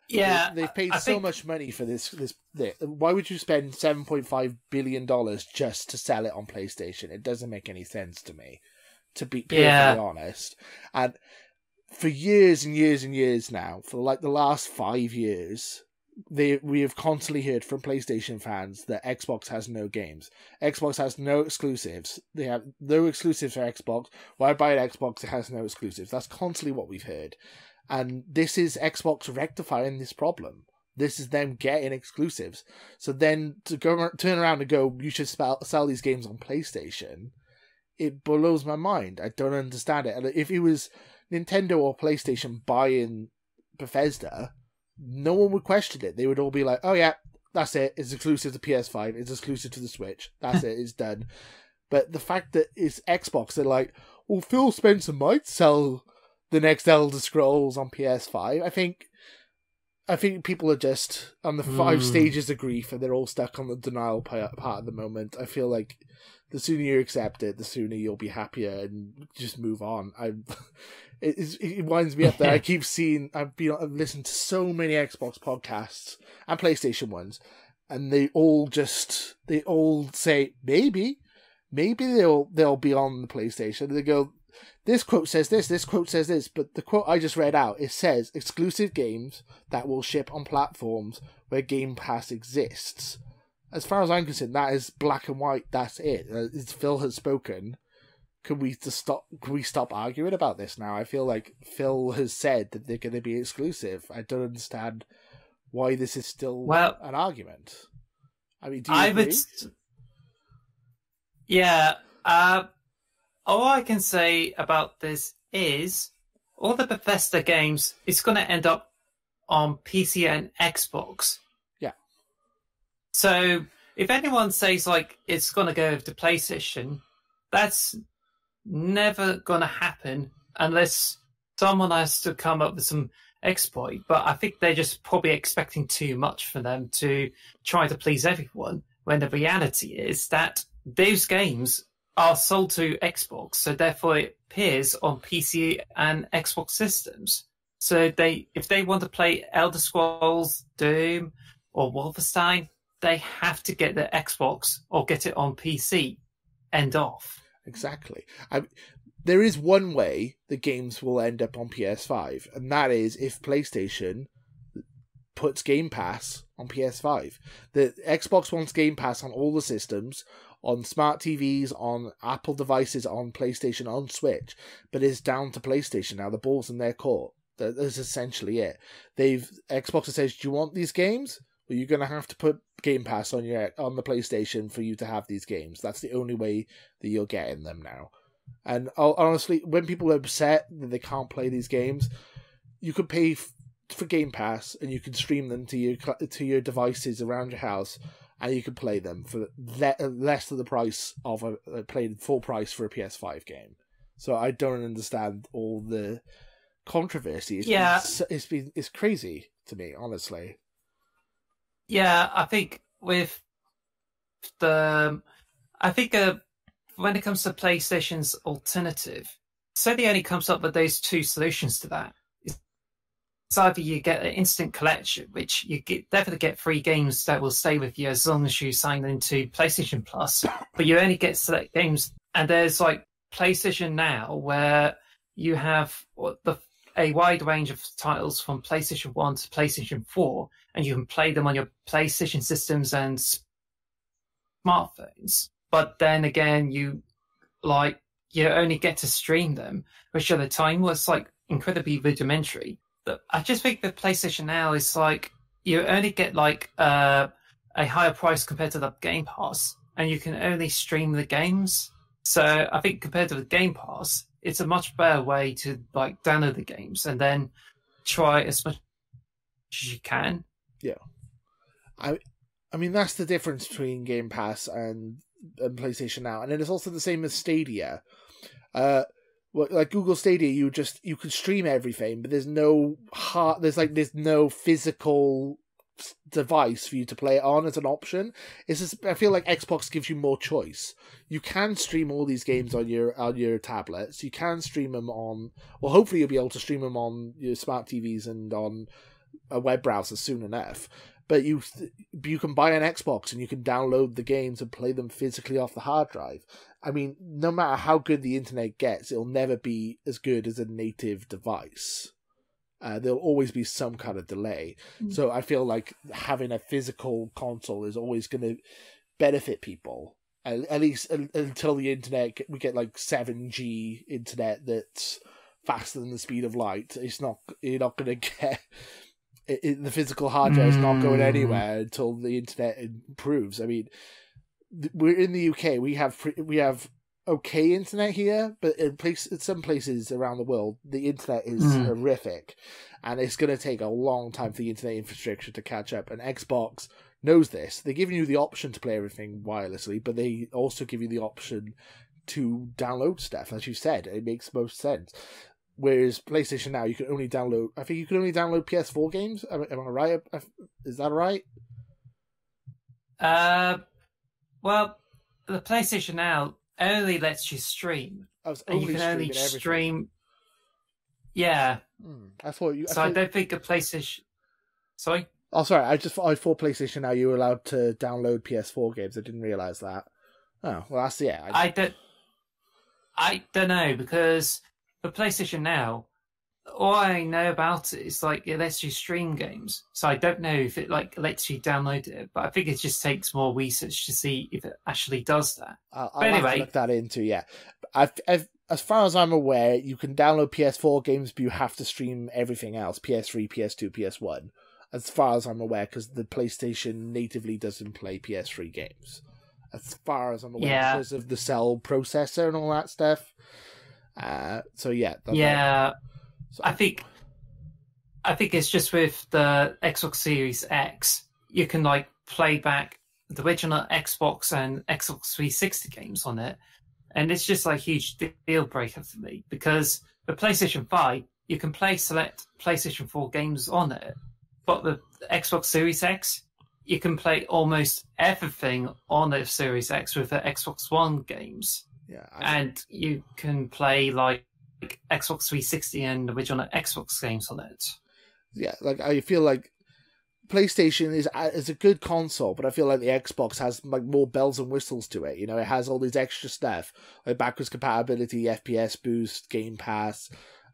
Speaker 1: They've paid so much money for this. Why would you spend $7.5 billion just to sell it on PlayStation? It doesn't make any sense to me, to be perfectly honest. And for years and years and years now, for like the last 5 years, we have constantly heard from PlayStation fans that Xbox has no games. Xbox has no exclusives. They have no exclusives for Xbox. Why buy an Xbox that has no exclusives? That's constantly what we've heard. And this is Xbox rectifying this problem. This is them getting exclusives. So then to turn around and go, you should sell these games on PlayStation, it blows my mind. I don't understand it. And if it was Nintendo or PlayStation buying Bethesda, no one would question it. They would all be like, oh yeah, that's it. It's exclusive to PS5. It's exclusive to the Switch. That's it. It's done. But the fact that it's Xbox, they're like, well, Phil Spencer might sell the next Elder Scrolls on PS5. I think people are just on the 5 stages of grief, and they're all stuck on the denial part at the moment. I feel like the sooner you accept it, the sooner you'll be happier and just move on. It winds me up that I've listened to so many Xbox podcasts and PlayStation ones, and they all say maybe they'll be on the PlayStation. They go, this quote says this quote says this, but the quote I just read out, it says exclusive games that will ship on platforms where Game Pass exists. As far as I'm concerned, that is black and white. That's it. Phil has spoken. Can we stop arguing about this now? I feel like Phil has said that they're going to be exclusive. I don't understand why this is still an argument. I mean, do you agree?
Speaker 2: Yeah. All I can say about this is all the Bethesda games is going to end up on PC and Xbox.
Speaker 1: Yeah.
Speaker 2: So if anyone says like it's going to go to PlayStation, that's never going to happen unless someone has to come up with some exploit. But I think they're just probably expecting too much for them to try to please everyone, when the reality is that those games are sold to Xbox, so therefore it appears on PC and Xbox systems. So if they want to play Elder Scrolls, Doom, or Wolfenstein, they have to get the Xbox or get it on PC. End off.
Speaker 1: Exactly. There is one way the games will end up on PS5, and that is if PlayStation puts Game Pass on PS5. The Xbox wants Game Pass on all the systems, on smart TVs, on Apple devices, on PlayStation, on Switch, but it's down to PlayStation now. The ball's in their court. That's essentially it. Xbox says, "Do you want these games? Well, you're going to have to put Game Pass on the PlayStation for you to have these games. That's the only way that you're getting them now." And honestly, when people are upset that they can't play these games, you could pay for Game Pass and you can stream them to your devices around your house, and you can play them for less than the price of playing full price for a PS5 game. So I don't understand all the controversy. It's crazy to me, honestly.
Speaker 2: Yeah, I think when it comes to PlayStation's alternative, Sony only comes up with those 2 solutions to that. It's either you get an instant collection, which you definitely get free games that will stay with you as long as you sign into PlayStation Plus, but you only get select games. And there's like PlayStation Now, where you have a wide range of titles from PlayStation 1 to PlayStation 4, and you can play them on your PlayStation systems and smartphones. But then again, you only get to stream them, which at the time was like incredibly rudimentary. But I just think that PlayStation Now is like you only get like a higher price compared to the Game Pass, and you can only stream the games. So I think compared to the Game Pass, it's a much better way to like download the games and then try as much as you can.
Speaker 1: Yeah, I mean that's the difference between Game Pass and PlayStation Now, and then it's also the same as Stadia. Like Google Stadia, you can stream everything, but there's no physical device for you to play it on as an option. I feel like Xbox gives you more choice. You can stream all these games on your tablets. You can stream them on. Well, hopefully you'll be able to stream them on your smart TVs and on a web browser soon enough. But you can buy an Xbox and you can download the games and play them physically off the hard drive. I mean, no matter how good the internet gets, it'll never be as good as a native device. There'll always be some kind of delay. So I feel like having a physical console is always going to benefit people. At least until the internet, we get like 7G internet that's faster than the speed of light. You're not going to get... the physical hardware is not going anywhere until the internet improves. I mean, we're in the UK. We have okay internet here, but in some places around the world, the internet is horrific, and it's going to take a long time for the internet infrastructure to catch up. And Xbox knows this. They're giving you the option to play everything wirelessly, but they also give you the option to download stuff. As you said, it makes most sense. Whereas PlayStation Now, you can only download. I think you can only download PS4 games. Am I right? Is that right?
Speaker 2: Well, the PlayStation Now only lets you stream.
Speaker 1: And
Speaker 2: you can only stream. Yeah.
Speaker 1: I thought you.
Speaker 2: I don't think a PlayStation. Sorry.
Speaker 1: Oh, sorry. I thought PlayStation Now you were allowed to download PS4 games. I didn't realize that. Oh, well, that's
Speaker 2: I don't know, because for PlayStation Now, all I know about it is like it lets you stream games. So I don't know if it like lets you download it, but I think it just takes more research to see if it actually does that.
Speaker 1: I'll have to look that into. Yeah, as far as I'm aware, you can download PS4 games, but you have to stream everything else: PS3, PS2, PS1. As far as I'm aware, because the PlayStation natively doesn't play PS3 games. As far as I'm aware, because of the cell processor and all that stuff. So yeah.
Speaker 2: I think it's just with the Xbox Series X, you can like play back the original Xbox and Xbox 360 games on it, and it's just like a huge deal breaker for me, because the PlayStation 5, you can play select PlayStation 4 games on it, but the Xbox Series X, you can play almost everything on the Series X with the Xbox One games.
Speaker 1: Yeah,
Speaker 2: and you can play like Xbox 360 and original Xbox games on it.
Speaker 1: Yeah, like I feel like PlayStation is a good console, but I feel like the Xbox has like more bells and whistles to it. You know, it has all these extra stuff like backwards compatibility, FPS boost, Game Pass,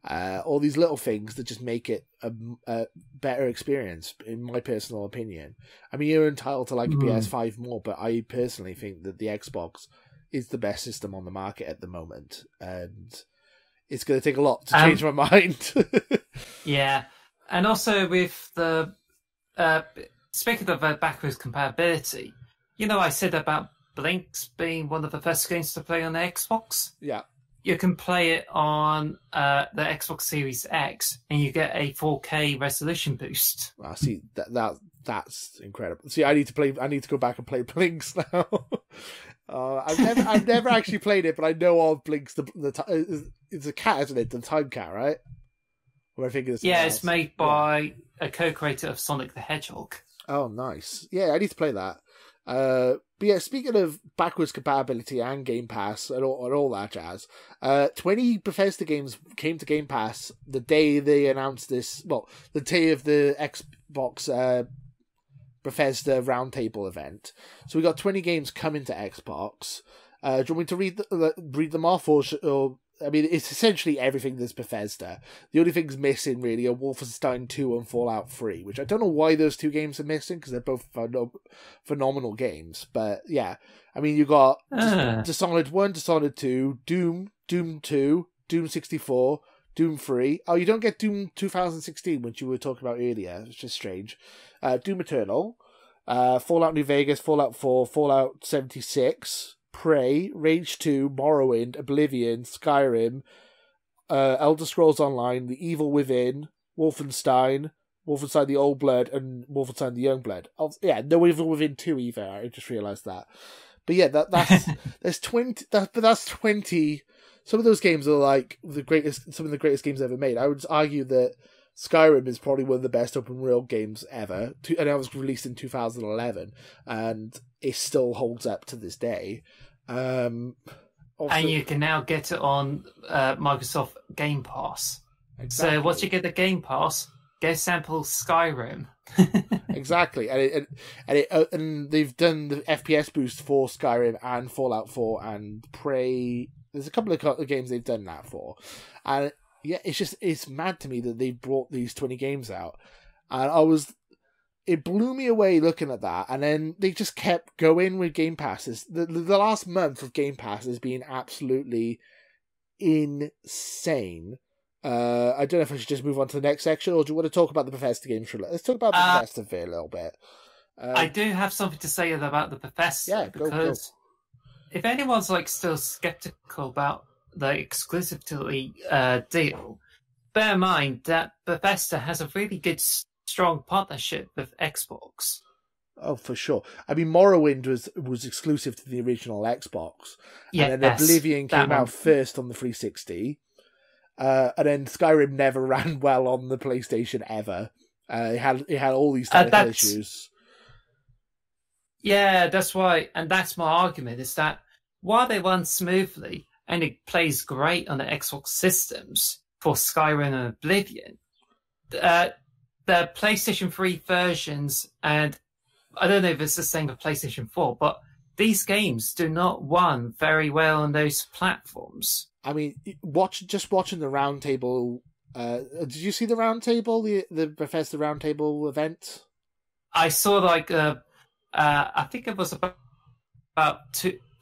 Speaker 1: all these little things that just make it a better experience, in my personal opinion. I mean, you're entitled to like a PS5 more, but I personally think that the Xbox is the best system on the market at the moment, and it's going to take a lot to change my mind.
Speaker 2: Yeah, and also with the speaking of backwards compatibility, you know, I said about Blinks being one of the first games to play on the Xbox.
Speaker 1: Yeah,
Speaker 2: you can play it on the Xbox Series X, and you get a 4K resolution boost.
Speaker 1: I see that's incredible. See, I need to go back and play Blinks now. I've never actually played it, but I know of Blinks. It's a cat, isn't it? The time cat, right? Or I think it's
Speaker 2: it's made by a co-creator of Sonic the Hedgehog.
Speaker 1: Oh, nice. Yeah, I need to play that. But yeah, speaking of backwards compatibility and Game Pass and all that jazz, 20 Bethesda games came to Game Pass the day they announced this. Well, the day of the Xbox Bethesda Roundtable event. So we got 20 games coming to Xbox. Do you want me to read them off, or I mean, it's essentially everything that's Bethesda. The only things missing really are Wolfenstein 2 and Fallout 3, which I don't know why those two games are missing, because they're both phenomenal games. But yeah, I mean, you got Dishonored 1, Dishonored 2, Doom 2, Doom 64, Doom 3. Oh, you don't get Doom 2016, which you were talking about earlier. It's just strange. Doom Eternal, Fallout New Vegas, Fallout 4, Fallout 76, Prey, Rage 2, Morrowind, Oblivion, Skyrim, Elder Scrolls Online, The Evil Within, Wolfenstein, Wolfenstein the Old Blood, and Wolfenstein the Young Blood. Yeah, no Evil Within 2 either. I just realised that. But yeah, that's there's 20. But that's 20. Some of those games are like some of the greatest games ever made. I would argue that Skyrim is probably one of the best open world games ever, and it was released in 2011, and it still holds up to this day. Also,
Speaker 2: and you can now get it on Microsoft Game Pass. Exactly. So once you get the Game Pass, go sample Skyrim.
Speaker 1: Exactly, and they've done the FPS boost for Skyrim and Fallout 4 and Prey. There's a couple of games they've done that for, and yeah, it's mad to me that they brought these 20 games out, and it blew me away looking at that, and then they just kept going with Game Passes. The last month of Game Pass has been absolutely insane. I don't know if I should just move on to the next section, or do you want to talk about the Bethesda games for a little? Let's talk about the Bethesda for a little bit.
Speaker 2: I do have something to say about the Bethesda, because if anyone's like still skeptical about the exclusivity deal, bear in mind that Bethesda has a really good, strong partnership with Xbox.
Speaker 1: Oh, for sure. I mean, Morrowind was exclusive to the original Xbox, and then Oblivion came out first on the 360, and then Skyrim never ran well on the PlayStation ever. It had all these technical issues.
Speaker 2: Yeah, that's why, and that's my argument, is that while they run smoothly and it plays great on the Xbox systems for Skyrim and Oblivion, the PlayStation 3 versions, and I don't know if it's the same for PlayStation 4, but these games do not run very well on those platforms.
Speaker 1: I mean, watching the roundtable. Did you see the roundtable, the Bethesda roundtable event?
Speaker 2: I saw I think it was about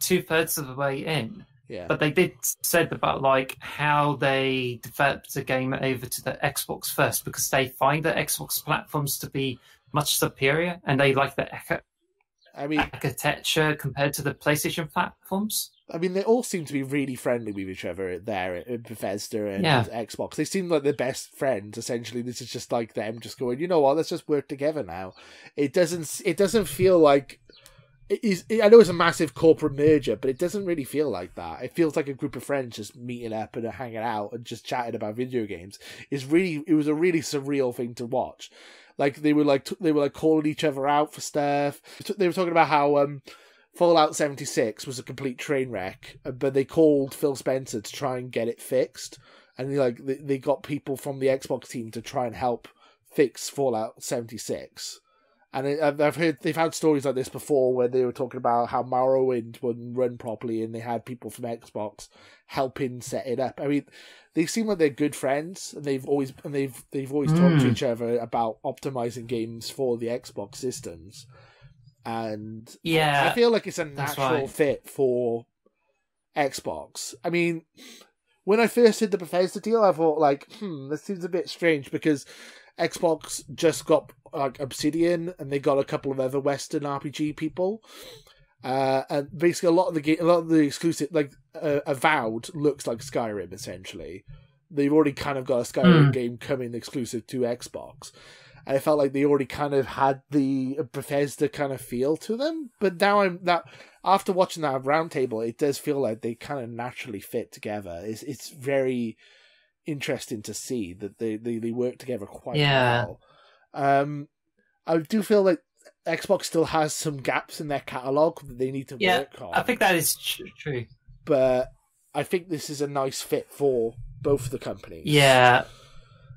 Speaker 2: two-thirds of the way in.
Speaker 1: Yeah.
Speaker 2: But they did said about how they developed the game over to the Xbox first, because they find the Xbox platforms to be much superior, and they like the architecture compared to the PlayStation platforms.
Speaker 1: I mean, they all seem to be really friendly with each other there at Bethesda and Xbox. They seem like they're best friends, essentially. This is just like them just going, you know what, let's just work together now. It doesn't feel like... I know it's a massive corporate merger, but it doesn't really feel like that. It feels like a group of friends just meeting up and hanging out and just chatting about video games. It was a really surreal thing to watch. Like they were calling each other out for stuff. They were talking about how Fallout 76 was a complete train wreck, but they called Phil Spencer to try and get it fixed, and they got people from the Xbox team to try and help fix Fallout 76. And I've heard they've had stories like this before where they were talking about how Morrowind wouldn't run properly, and they had people from Xbox helping set it up. I mean, they seem like they're good friends, and they've always talked to each other about optimizing games for the Xbox systems. And I feel like it's a natural fit for Xbox. I mean, when I first did the Bethesda deal, I thought this seems a bit strange, because Xbox just got Obsidian, and they got a couple of other Western RPG people, and basically a lot of the exclusive, Avowed looks like Skyrim. Essentially, they've already kind of got a Skyrim game coming exclusive to Xbox, and I felt like they already kind of had the Bethesda kind of feel to them. But now after watching that roundtable, it does feel like they kind of naturally fit together. It's very interesting to see that they work together quite well. I do feel like Xbox still has some gaps in their catalogue that they need to work on.
Speaker 2: I think that is true.
Speaker 1: But I think this is a nice fit for both the companies.
Speaker 2: Yeah.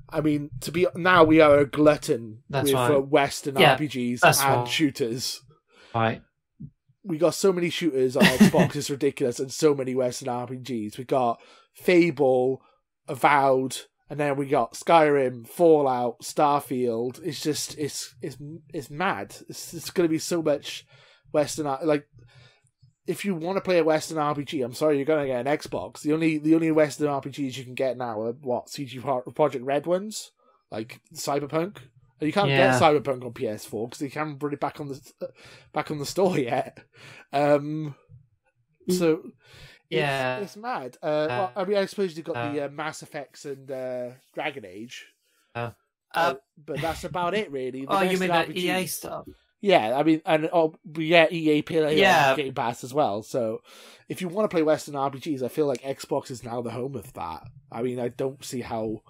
Speaker 1: I mean, we are a glutton with Western RPGs and shooters.
Speaker 2: Right.
Speaker 1: We got so many shooters on Xbox, it's ridiculous, and so many Western RPGs. We got Fable, Avowed, and then we got Skyrim, Fallout, Starfield. It's just it's mad. It's going to be so much Western. If you want to play a Western RPG, I'm sorry, you're going to get an Xbox. The only Western RPGs you can get now are CG Project Red ones, like Cyberpunk. You can't get Cyberpunk on PS4 because they haven't brought it back on the store yet. So.
Speaker 2: Yeah,
Speaker 1: it's mad. I mean, I suppose you've got the Mass Effects and Dragon Age, but that's about it, really.
Speaker 2: You mean the EA stuff?
Speaker 1: Yeah, I mean, and EA play Game Pass as well. So, if you want to play Western RPGs, I feel like Xbox is now the home of that. I mean, I don't see how.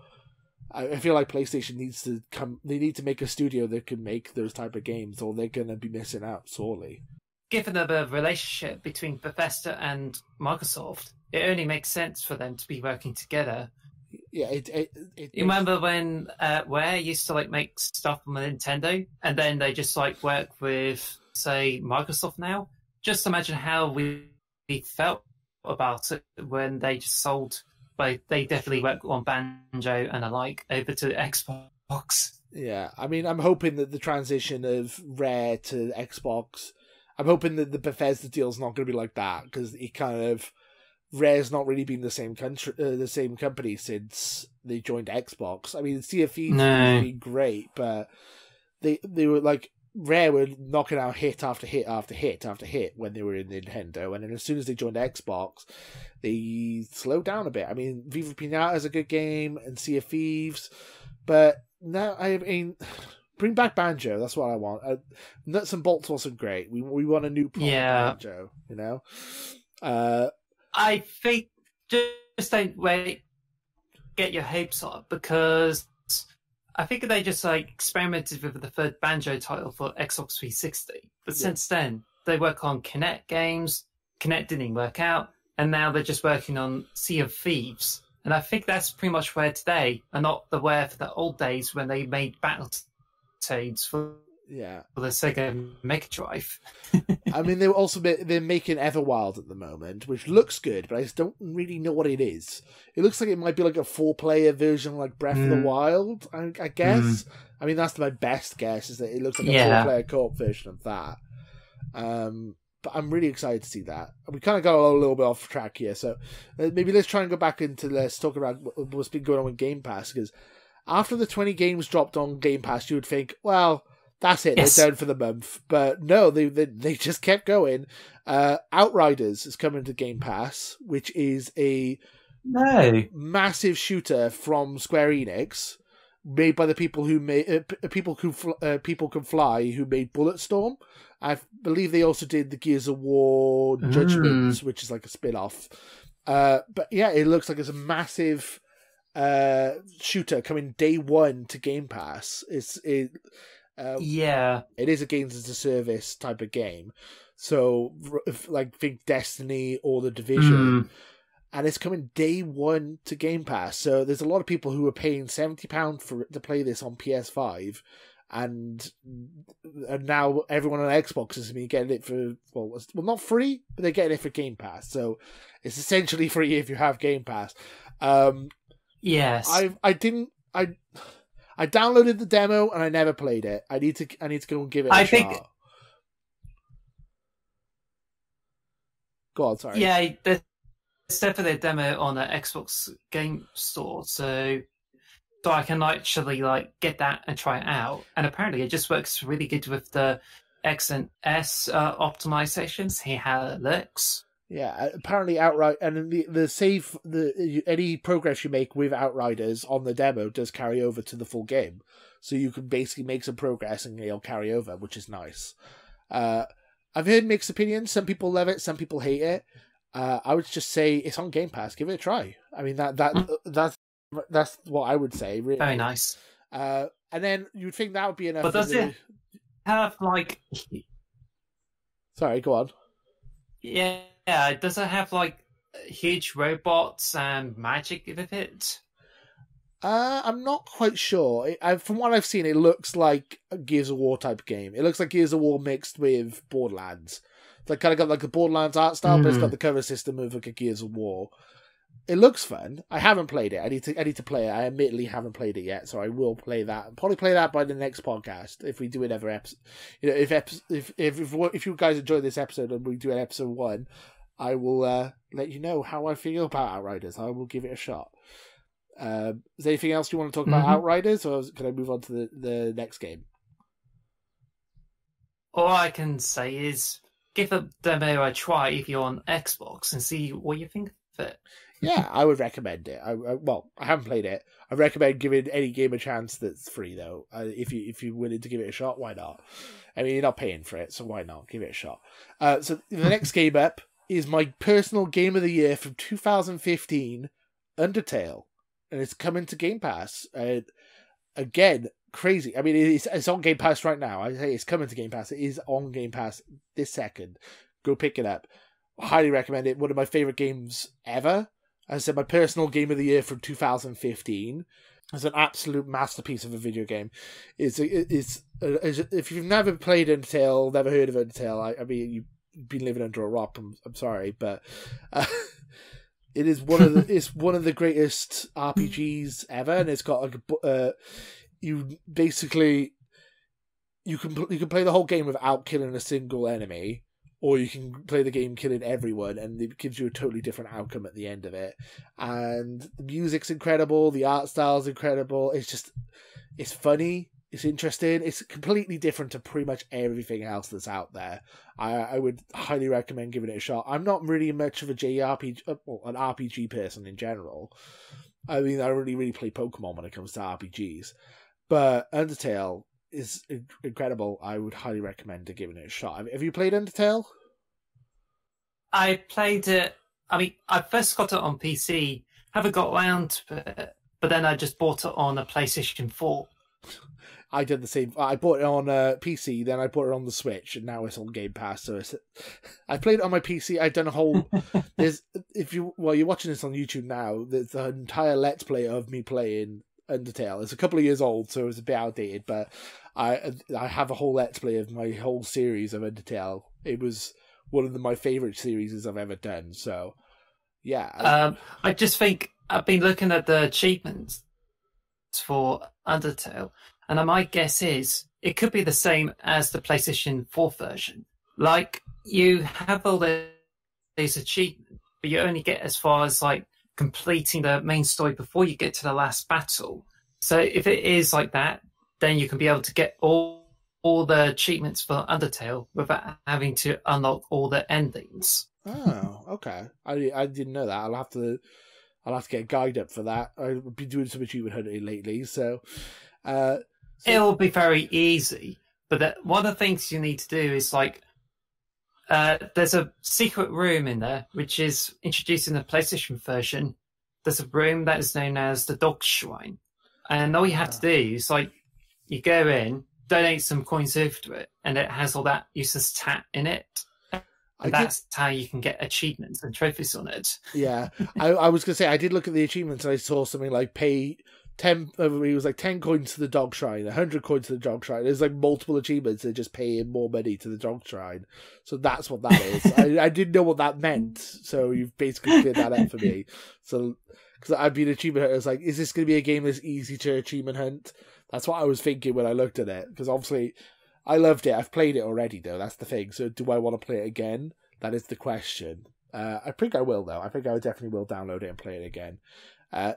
Speaker 1: I feel like PlayStation needs to come. They need to make a studio that can make those type of games, or they're going to be missing out sorely.
Speaker 2: Given the relationship between Bethesda and Microsoft, it only makes sense for them to be working together.
Speaker 1: Yeah,
Speaker 2: you remember when Rare used to make stuff on the Nintendo, and then they just work with, say, Microsoft now? Just imagine how we felt about it when they just sold. They definitely work on Banjo and over to Xbox.
Speaker 1: Yeah, I mean, I'm hoping that the transition of Rare to Xbox. I'm hoping that the Bethesda deal's not going to be like that, because it kind of Rare's not really been the same company since they joined Xbox. I mean, Sea of Thieves has been great, but they were Rare were knocking out hit after hit after hit after hit when they were in Nintendo, and then as soon as they joined Xbox, they slowed down a bit. I mean, Viva Pinata is a good game, and Sea of Thieves, but now I mean, Bring back Banjo. That's what I want. Nuts and Bolts wasn't great. We want a new Banjo. You know.
Speaker 2: I think just don't wait. Get your hopes up, because I think they just like experimented with the third Banjo title for Xbox 360. But since then, they work on Kinect games. Kinect didn't work out, and now they're just working on Sea of Thieves. And I think that's pretty much where today, and not the where for the old days when they made Battletoads for the Sega Mega Drive.
Speaker 1: I mean, they're making Everwild at the moment, which looks good, but I just don't really know what it is. It looks like it might be like a 4-player version, like Breath of the Wild, I guess. I mean, that's my best guess, is that it looks like a 4-player co-op version of that. But I'm really excited to see that. We kind of got a little bit off track here, so maybe let's try and go back into let's talk about what's been going on with Game Pass, because after the 20 games dropped on Game Pass, you would think, well, that's it, they're done for the month. But no, they just kept going. Outriders is coming to Game Pass, which is a massive shooter from Square Enix, made by the people who made People Can Fly, who made Bulletstorm. I believe they also did the Gears of War Judgments, which is like a spin-off. But yeah, it looks like it's a massive shooter coming day one to Game Pass. It is a games as a service type of game. So, like, think Destiny or The Division. And it's coming day one to Game Pass. So there's a lot of people who are paying £70 to play this on PS5. And now everyone on Xbox is getting it for, well, not free, but they're getting it for Game Pass. So it's essentially free if you have Game Pass.
Speaker 2: Yes.
Speaker 1: I downloaded the demo and I never played it. I need to go and give it a shot. Go on, sorry.
Speaker 2: Yeah, there's definitely a demo on the Xbox Game Store, so I can actually get that and try it out. And apparently it just works really good with the X and S optimization. See how it looks.
Speaker 1: Yeah, apparently any progress you make with Outriders on the demo does carry over to the full game. So you can basically make some progress and it'll carry over, which is nice. I've heard mixed opinions. Some people love it, some people hate it. I would just say it's on Game Pass. Give it a try. I mean, that's what I would say. Really.
Speaker 2: Very nice.
Speaker 1: And then you'd think that would be enough.
Speaker 2: But does it have
Speaker 1: Sorry, go on.
Speaker 2: Yeah, does it have huge robots and magic with it?
Speaker 1: I'm not quite sure. From what I've seen, it looks like a Gears of War type game. It looks like Gears of War mixed with Borderlands. It's kind of got a Borderlands art style, but it's got the cover system of a Gears of War. It looks fun. I haven't played it. I need to play it. I admittedly haven't played it yet, so I will play that. I'll probably play that by the next podcast if we do another episode. You know, if you guys enjoy this episode and we do an episode 1, I will let you know how I feel about Outriders. I will give it a shot. Is there anything else you want to talk about Outriders, or can I move on to the next game?
Speaker 2: All I can say is give the demo a try if you're on Xbox and see what you think of it.
Speaker 1: Yeah, I would recommend it. I haven't played it. I recommend giving any game a chance that's free, though. If you're willing to give it a shot, why not? I mean, you're not paying for it, so why not? Give it a shot. So the next game up is my personal game of the year from 2015, Undertale. And it's coming to Game Pass. Again, crazy. I mean, it's on Game Pass right now. I say it's coming to Game Pass. It is on Game Pass this second. Go pick it up. Highly recommend it. One of my favorite games ever. As I said, my personal game of the year from 2015. It's an absolute masterpiece of a video game. It's if you've never played Undertale, never heard of Undertale, I mean, you've been living under a rock. I'm sorry, but it is one of the greatest RPGs ever, and it's got you can play the whole game without killing a single enemy. Or you can play the game killing everyone, and it gives you a totally different outcome at the end of it. And the music's incredible, the art style's incredible. It's funny, it's interesting, it's completely different to pretty much everything else that's out there. I would highly recommend giving it a shot. I'm not really much of an RPG person in general. I mean, I really play Pokemon when it comes to RPGs. But Undertale is incredible. I would highly recommend giving it a shot. Have you played Undertale?
Speaker 2: I played it. I mean, I first got it on PC. Haven't got around to it, but then I just bought it on a PlayStation 4.
Speaker 1: I did the same. I bought it on PC, then I bought it on the Switch, and now it's on Game Pass. So I played it on my PC. I've done a whole. You're watching this on YouTube now, there's the entire Let's Play of me playing Undertale. It's a couple of years old, so it's a bit outdated, but I have a whole Let's Play of my whole series of Undertale. It was one of my favourite series I've ever done. So yeah,
Speaker 2: I just think I've been looking at the achievements for Undertale. And my guess is it could be the same as the PlayStation 4 version. Like, you have all these achievements, but you only get as far as, like, completing the main story before you get to the last battle. So if it is like that, then you can be able to get all the achievements for Undertale without having to unlock all the endings.
Speaker 1: Oh, okay. I didn't know that. I'll have to get a guide up for that. I've been doing some achievement hunting lately, so...
Speaker 2: It'll be very easy, but one of the things you need to do is there's a secret room in there, which is introduced in the PlayStation version. There's a room that is known as the Dog Shrine, and all you have to do is you go in, donate some coins over to it, and it has all that useless tat in it. And that's how you can get achievements and trophies on it.
Speaker 1: Yeah, I was gonna say I did look at the achievements and I saw something like pay 10. It was like 10 coins to the Dog Shrine, 100 coins to the Dog Shrine. There's like multiple achievements that just pay in more money to the Dog Shrine. So that's what that is. I didn't know what that meant, so you've basically cleared that up for me. So because I've been achievement hunter, I was like, is this going to be a game that's easy to achievement hunt? That's what I was thinking when I looked at it. Because obviously, I loved it. I've played it already, though. That's the thing. So do I want to play it again? That is the question. I think I will, though. I think I definitely will download it and play it again.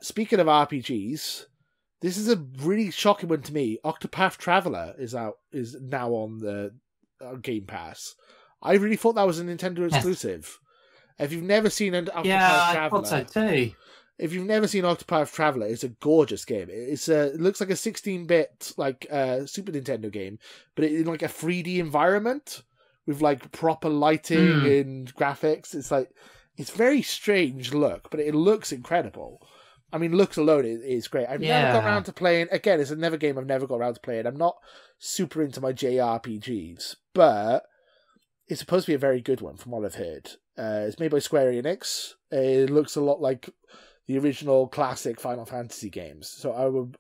Speaker 1: Speaking of RPGs, this is a really shocking one to me. Octopath Traveler is now on the Game Pass. I really thought that was a Nintendo exclusive. If you've never seen Octopath Traveler,
Speaker 2: I thought so too.
Speaker 1: If you've never seen Octopath Traveler, it's a gorgeous game. It looks like a 16-bit Super Nintendo game, but in like a 3D environment with like proper lighting and graphics. It's very strange look, but it looks incredible. I mean, looks alone is great. I've never got around to playing... Again, it's another game I've never got around to playing. I'm not super into my JRPGs, but it's supposed to be a very good one from what I've heard. It's made by Square Enix. It looks a lot like the original classic Final Fantasy games. So I would...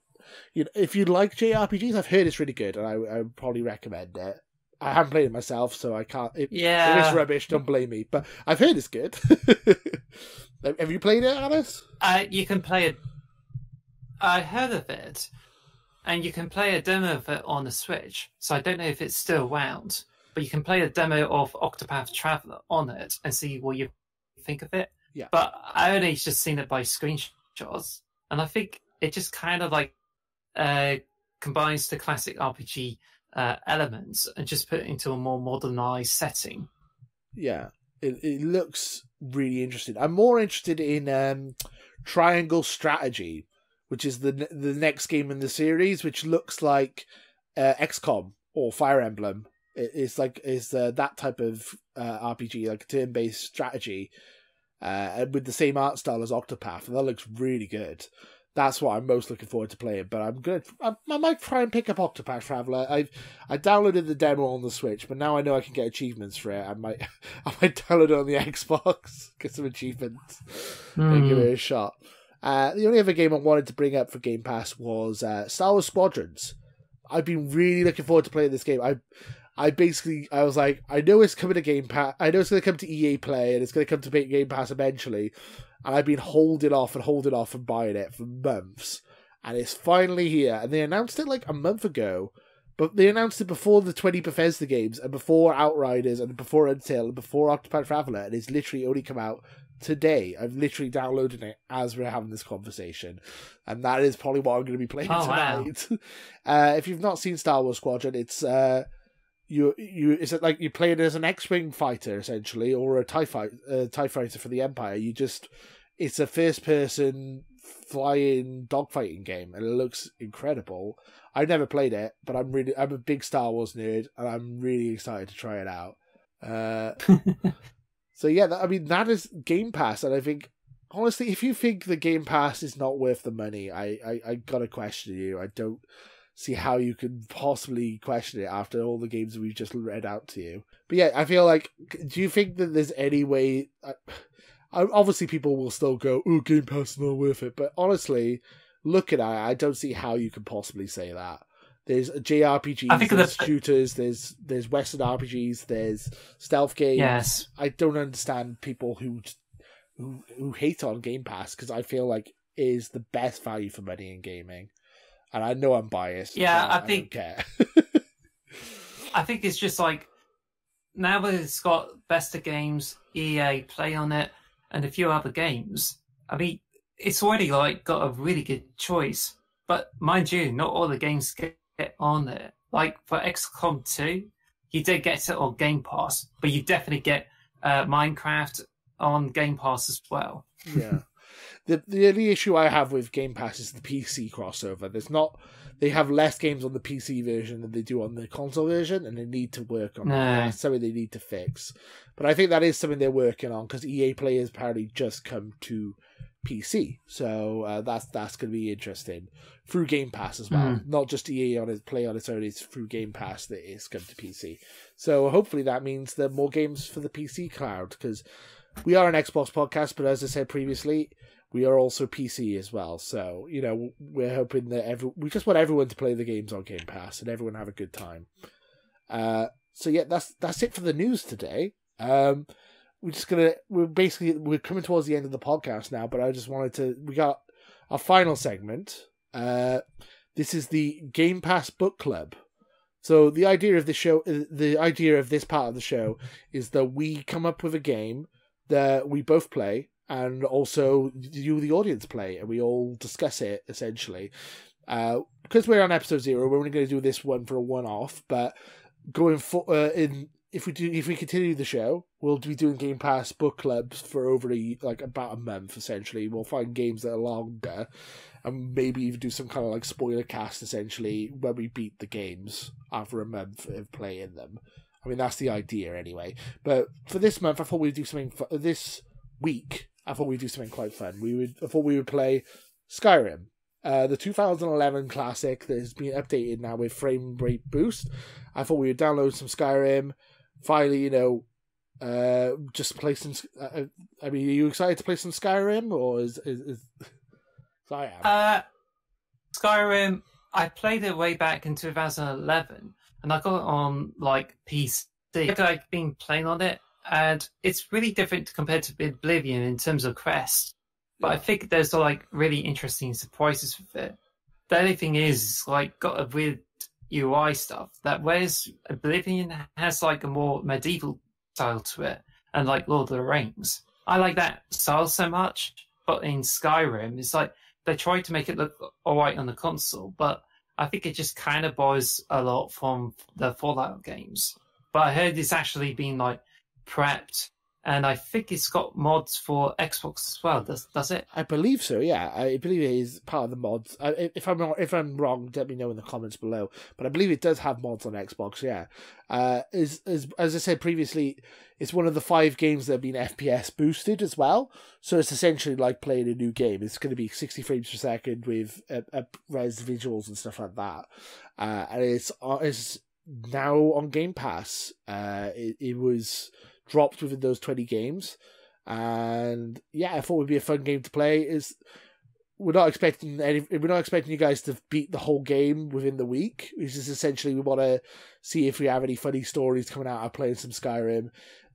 Speaker 1: if you like JRPGs, I've heard it's really good, and I would probably recommend it. I haven't played it myself, so I can't... If it's rubbish, don't blame me. But I've heard it's good. Have you played it, Alice?
Speaker 2: You can play it. I heard of it, and you can play a demo of it on the Switch. So I don't know if it's still around, but you can play a demo of Octopath Traveler on it and see what you think of it.
Speaker 1: Yeah.
Speaker 2: But I only just seen it by screenshots, and I think it just kind of combines the classic RPG elements and just put it into a more modernized setting.
Speaker 1: Yeah, it looks really interesting. I'm more interested in Triangle Strategy, which is the next game in the series, which looks like XCOM or Fire Emblem. It's that type of RPG, like a turn-based strategy, with the same art style as Octopath, and that looks really good. That's what I'm most looking forward to playing. But I might try and pick up Octopath Traveler. I downloaded the demo on the Switch, but now I know I can get achievements for it. I might download it on the Xbox, get some achievements, and give it a shot. The only other game I wanted to bring up for Game Pass was Star Wars Squadrons. I've been really looking forward to playing this game. I was like, I know it's coming to Game Pass. I know it's going to come to EA Play, and it's going to come to Game Pass eventually. And I've been holding off and buying it for months. And it's finally here. And they announced it like a month ago. But they announced it before the 20 Bethesda games, and before Outriders, and before Untitled, and before Octopath Traveler. And it's literally only come out today. I've literally downloaded it as we're having this conversation. And that is probably what I'm going to be playing tonight. Wow. If you've not seen Star Wars Squadron, it's... Is it like you play it as an X-wing fighter essentially, or a TIE fighter for the Empire? It's a first-person flying dogfighting game, and it looks incredible. I've never played it, but I'm a big Star Wars nerd, and I'm really excited to try it out. So yeah, that is Game Pass, and I think honestly, if you think the Game Pass is not worth the money, I gotta question you. I don't see how you could possibly question it after all the games we've just read out to you. But yeah, I feel like, do you think that there's any way? Obviously, people will still go, "Oh, Game Pass is not worth it," but honestly, looking at it, I don't see how you could possibly say that. There's JRPGs, there's shooters, there's Western RPGs, there's stealth games.
Speaker 2: Yes.
Speaker 1: I don't understand people who hate on Game Pass, because I feel like it is the best value for money in gaming. And I know I'm biased.
Speaker 2: Yeah, I
Speaker 1: don't care.
Speaker 2: I think it's just like, now that it's got Bethesda Games, EA Play on it, and a few other games, I mean, it's already like got a really good choice. But mind you, not all the games get on there. Like for XCOM 2, you did get it on Game Pass, but you definitely get Minecraft on Game Pass as well.
Speaker 1: Yeah. The only issue I have with Game Pass is the PC crossover. They have less games on the PC version than they do on the console version, and they need to work on that. That's something they need to fix. But I think that is something they're working on, because EA players apparently just come to PC. So that's going to be interesting. Through Game Pass as well. Not just EA play on its own, it's through Game Pass that it's come to PC. So hopefully that means there are more games for the PC cloud, because we are an Xbox podcast, but as I said previously, we are also PC as well. So, we're hoping that we just want everyone to play the games on Game Pass and everyone have a good time. So yeah, that's it for the news today. We're coming towards the end of the podcast now, but I just we got our final segment. This is the Game Pass Book Club. So the idea of this part of the show is that we come up with a game that we both play, and also you, the audience, play, and we all discuss it, essentially. Because we're on episode 0, we're only going to do this one for a one-off, but going if we continue the show, we'll be doing Game Pass book clubs for over about a month, essentially. We'll find games that are longer, and maybe even do some kind of spoiler cast, essentially, when we beat the games after a month of playing them. I mean, that's the idea anyway. But for this month, I thought we'd do something this week. I thought we'd do something quite fun. I thought we would play Skyrim, the 2011 classic that has been updated now with frame rate boost. I thought we would download some Skyrim, finally, just play some. I mean, are you excited to play some Skyrim, or is I am.
Speaker 2: Skyrim, I played it way back in 2011, and I got it on PC. I've been playing on it, and it's really different compared to Oblivion in terms of quests. But I think there's really interesting surprises with it. The only thing is, got a weird UI stuff. That whereas Oblivion has a more medieval style to it, and Lord of the Rings, I like that style so much. But in Skyrim, it's they tried to make it look alright on the console, but I think it just kind of borrows a lot from the Fallout games. But I heard it's actually been prepped, and I think it's got mods for Xbox as well. Does it?
Speaker 1: I believe so. Yeah, I believe it is part of the mods. If I'm wrong, let me know in the comments below. But I believe it does have mods on Xbox. Yeah, as I said previously, it's one of the 5 games that have been FPS boosted as well. So it's essentially like playing a new game. It's going to be 60 frames per second with res visuals and stuff like that. And it's now on Game Pass. It was dropped within those 20 games, and yeah, I thought it would be a fun game to play. We're not expecting you guys to beat the whole game within the week. It's just essentially we want to see if we have any funny stories coming out of playing some Skyrim.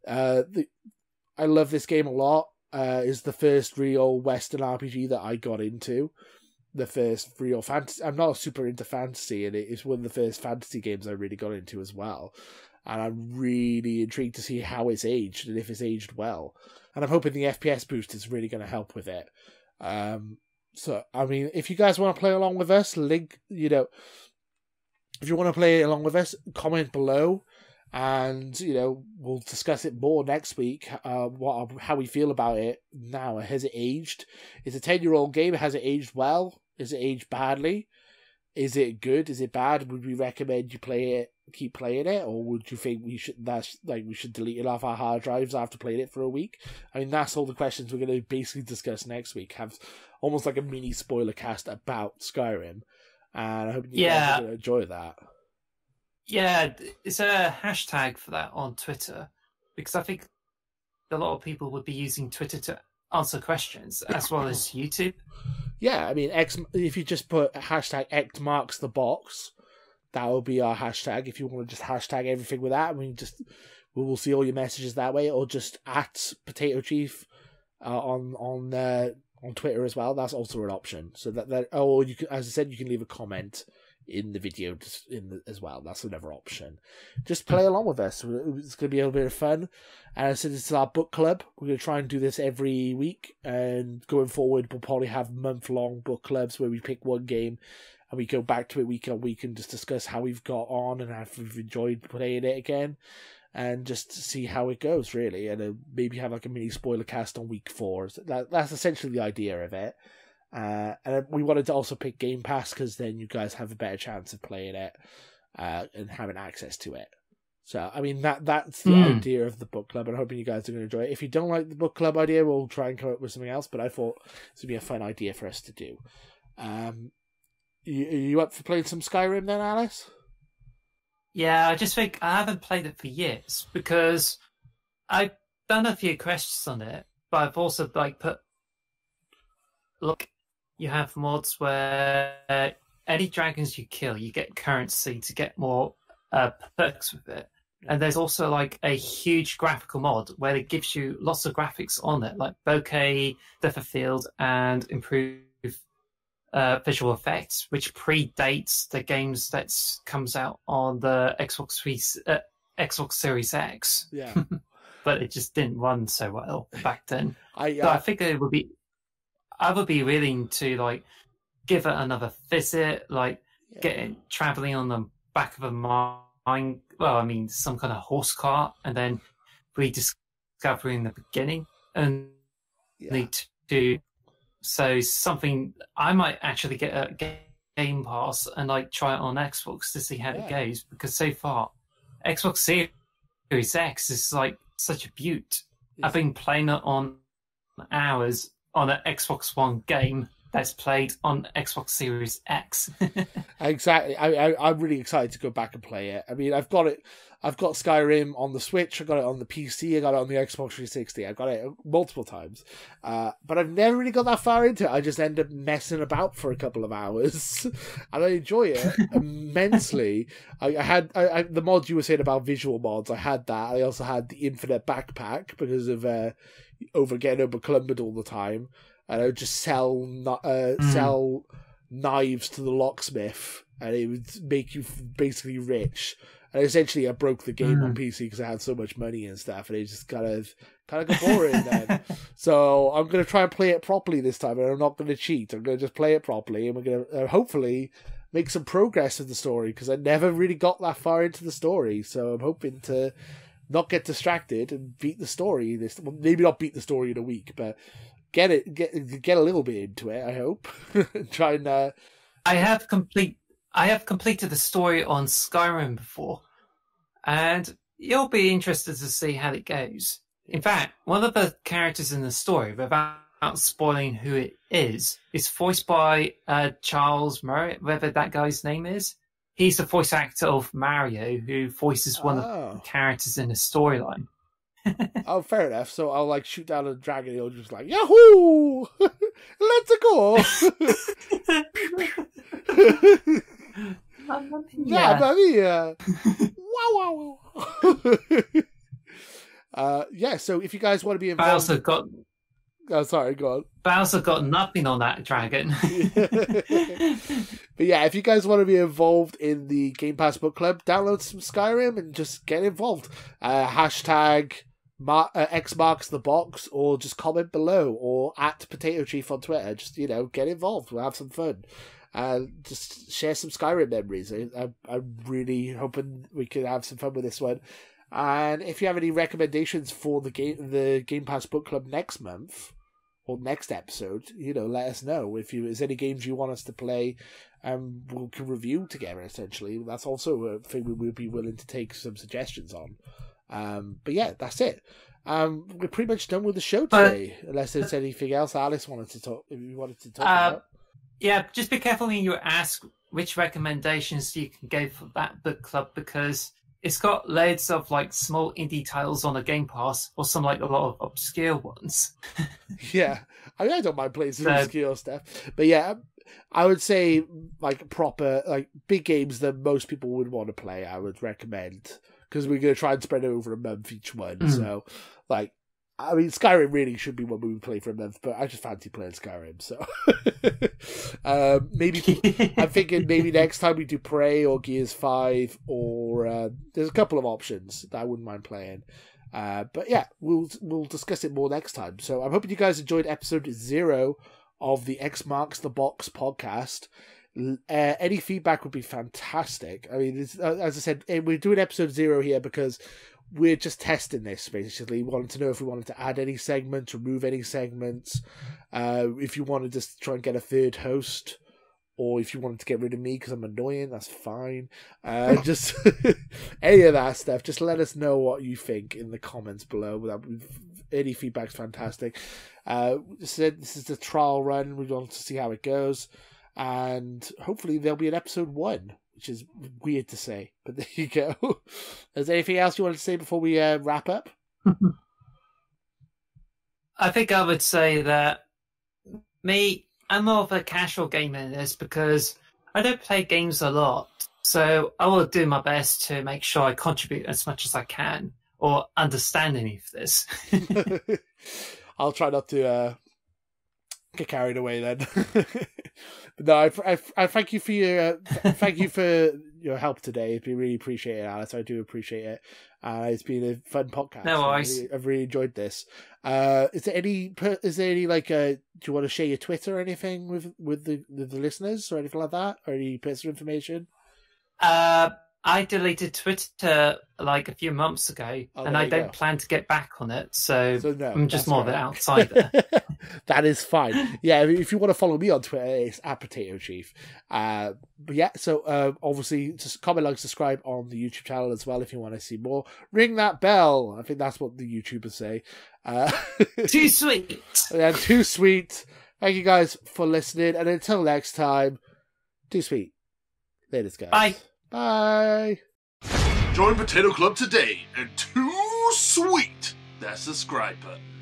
Speaker 1: I love this game a lot. It's the first real Western RPG that I got into. The first real fantasy. I'm not super into fantasy, and it's one of the first fantasy games I really got into as well. And I'm really intrigued to see how it's aged, and if it's aged well. And I'm hoping the FPS boost is really going to help with it. So, I mean, if you guys want to play along with us, if you want to play along with us, comment below. And, we'll discuss it more next week, how we feel about it now. Has it aged? It's a 10-year-old game. Has it aged well? Is it aged badly? Is it good? Is it bad? Would we recommend you keep playing it? Or would you think we should delete it off our hard drives after playing it for a week? I mean, that's all the questions we're going to basically discuss next week. Have almost like a mini spoiler cast about Skyrim. And I hope you guys are going to enjoy that.
Speaker 2: Yeah, is there a hashtag for that on Twitter? Because I think a lot of people would be using Twitter to answer questions as well as YouTube.
Speaker 1: Yeah, I mean, if you just put hashtag X marks the box, that will be our hashtag. If you want to just hashtag everything with that, we will see all your messages that way, or just at Potato Chief on Twitter as well. That's also an option. So or you can, as I said, you can leave a comment in the video as well. That's another option. Just play along with us. It's going to be a little bit of fun. And as I said, it's our book club. We're going to try and do this every week. And going forward, we'll probably have month-long book clubs where we pick one game and we go back to it week on week and just discuss how we've got on and how we've enjoyed playing it again. And just to see how it goes, really. And maybe have like a mini spoiler cast on week 4. So that's essentially the idea of it. And we wanted to also pick Game Pass because then you guys have a better chance of playing it and having access to it. So, I mean, that's the idea of the book club, and I'm hoping you guys are going to enjoy it. If you don't like the book club idea, we'll try and come up with something else, but I thought this would be a fun idea for us to do. You up for playing some Skyrim then, Alice?
Speaker 2: Yeah, I just think I haven't played it for years because I've done a few quests on it, but I've also look, you have mods where any dragons you kill, you get currency to get more perks with it. And there's also like a huge graphical mod where it gives you lots of graphics on it, like bokeh, depth of field, and improved visual effects, which predates the games that comes out on the Xbox Series X.
Speaker 1: Yeah.
Speaker 2: But it just didn't run so well back then. I think I would be willing to give it another visit, traveling on the back of a mine. Well, I mean, some kind of horse cart, and then rediscovering the beginning, and need to. So something I might actually get a Game Pass and try it on Xbox to see how it goes, because so far Xbox Series X is such a beaut. I've been playing it on hours on an Xbox One game that's played on Xbox Series X.
Speaker 1: Exactly. I'm really excited to go back and play it. I mean, I've got Skyrim on the Switch, I got it on the PC, I got it on the Xbox 360, I got it multiple times. But I've never really got that far into it. I just end up messing about for a couple of hours. And I enjoy it immensely. I had the mods you were saying about visual mods, I had that. I also had the infinite backpack because of getting overclumbered all the time. And I would just sell knives to the locksmith, and it would make you basically rich. And essentially, I broke the game on PC because I had so much money and stuff, and it just kind of got boring then. So I'm going to try and play it properly this time, and I'm not going to cheat. I'm going to just play it properly, and we're going to hopefully make some progress with the story, because I never really got that far into the story. So I'm hoping to not get distracted and beat the story. Maybe not beat the story in a week, but get a little bit into it, I hope. Try and
Speaker 2: I have completed the story on Skyrim before, and you'll be interested to see how it goes. In fact, one of the characters in the story, without spoiling who it is voiced by Charles Murray, whatever that guy's name is. He's the voice actor of Mario, who voices one of the characters in the storyline.
Speaker 1: Oh, fair enough. So I'll shoot down a dragon, and he'll just Yahoo! Let's go! Yeah. Wow. So if you guys want to be involved... Oh, sorry, go on.
Speaker 2: Bowser got nothing on that dragon.
Speaker 1: But yeah, if you guys want to be involved in the Game Pass Book Club, download some Skyrim and just get involved. Hashtag X marks the box, or just comment below, or at Potato Chief on Twitter. Just, get involved. We'll have some fun. Just share some Skyrim memories. I'm really hoping we can have some fun with this one. And if you have any recommendations for the Game Pass Book Club next month or next episode, let us know. If there's any games you want us to play, we can review together. Essentially, that's also a thing we would be willing to take some suggestions on. But yeah, that's it. We're pretty much done with the show today, unless there's anything else Alice wanted to talk about.
Speaker 2: Yeah, just be careful when you ask which recommendations you can go for that book club, because it's got loads of small indie titles on the Game Pass, or some a lot of obscure ones.
Speaker 1: Yeah, I don't mind playing some obscure stuff, but yeah, I would say proper big games that most people would want to play. I would recommend, because we're going to try and spread it over a month each one. So Skyrim really should be one we would play for a month, but I just fancy playing Skyrim. So maybe I'm thinking next time we do Prey or Gears 5, or there's a couple of options that I wouldn't mind playing. But yeah, we'll discuss it more next time. So I'm hoping you guys enjoyed episode 0 of the X Marks the Box podcast. Any feedback would be fantastic. I mean, as I said, we're doing episode 0 here because we're just testing this, basically. We wanted to know if we wanted to add any segments, remove any segments, if you wanted to try and get a third host, or if you wanted to get rid of me because I'm annoying, that's fine. Just any of that stuff. Just let us know what you think in the comments below. Any feedback's fantastic. This is the trial run. We want to see how it goes. And hopefully there'll be an episode 1, which is weird to say, but there you go. Is there anything else you want to say before we wrap up?
Speaker 2: I think I would say that I'm more of a casual gamer in this, because I don't play games a lot. So I will do my best to make sure I contribute as much as I can, or understand any of this.
Speaker 1: I'll try not to get carried away then. But no, I thank you for your help today. It's been really appreciated, Alice. I do appreciate it. It's been a fun podcast.
Speaker 2: No worries.
Speaker 1: I've really enjoyed this. Is there any do you want to share your Twitter or anything with the listeners or anything like that, or any personal information?
Speaker 2: I deleted Twitter a few months ago, and I don't plan to get back on it. So no, I'm just more of an outsider.
Speaker 1: That is fine. Yeah, if you want to follow me on Twitter, it's at Potato Chief. But yeah, so obviously just comment, subscribe on the YouTube channel as well if you want to see more. Ring that bell. I think that's what the YouTubers say.
Speaker 2: Too sweet.
Speaker 1: Yeah, too sweet. Thank you guys for listening, and until next time, too sweet. Later, guys.
Speaker 2: Bye.
Speaker 1: Bye.
Speaker 3: Join Potato Club today and too sweet that subscribe button.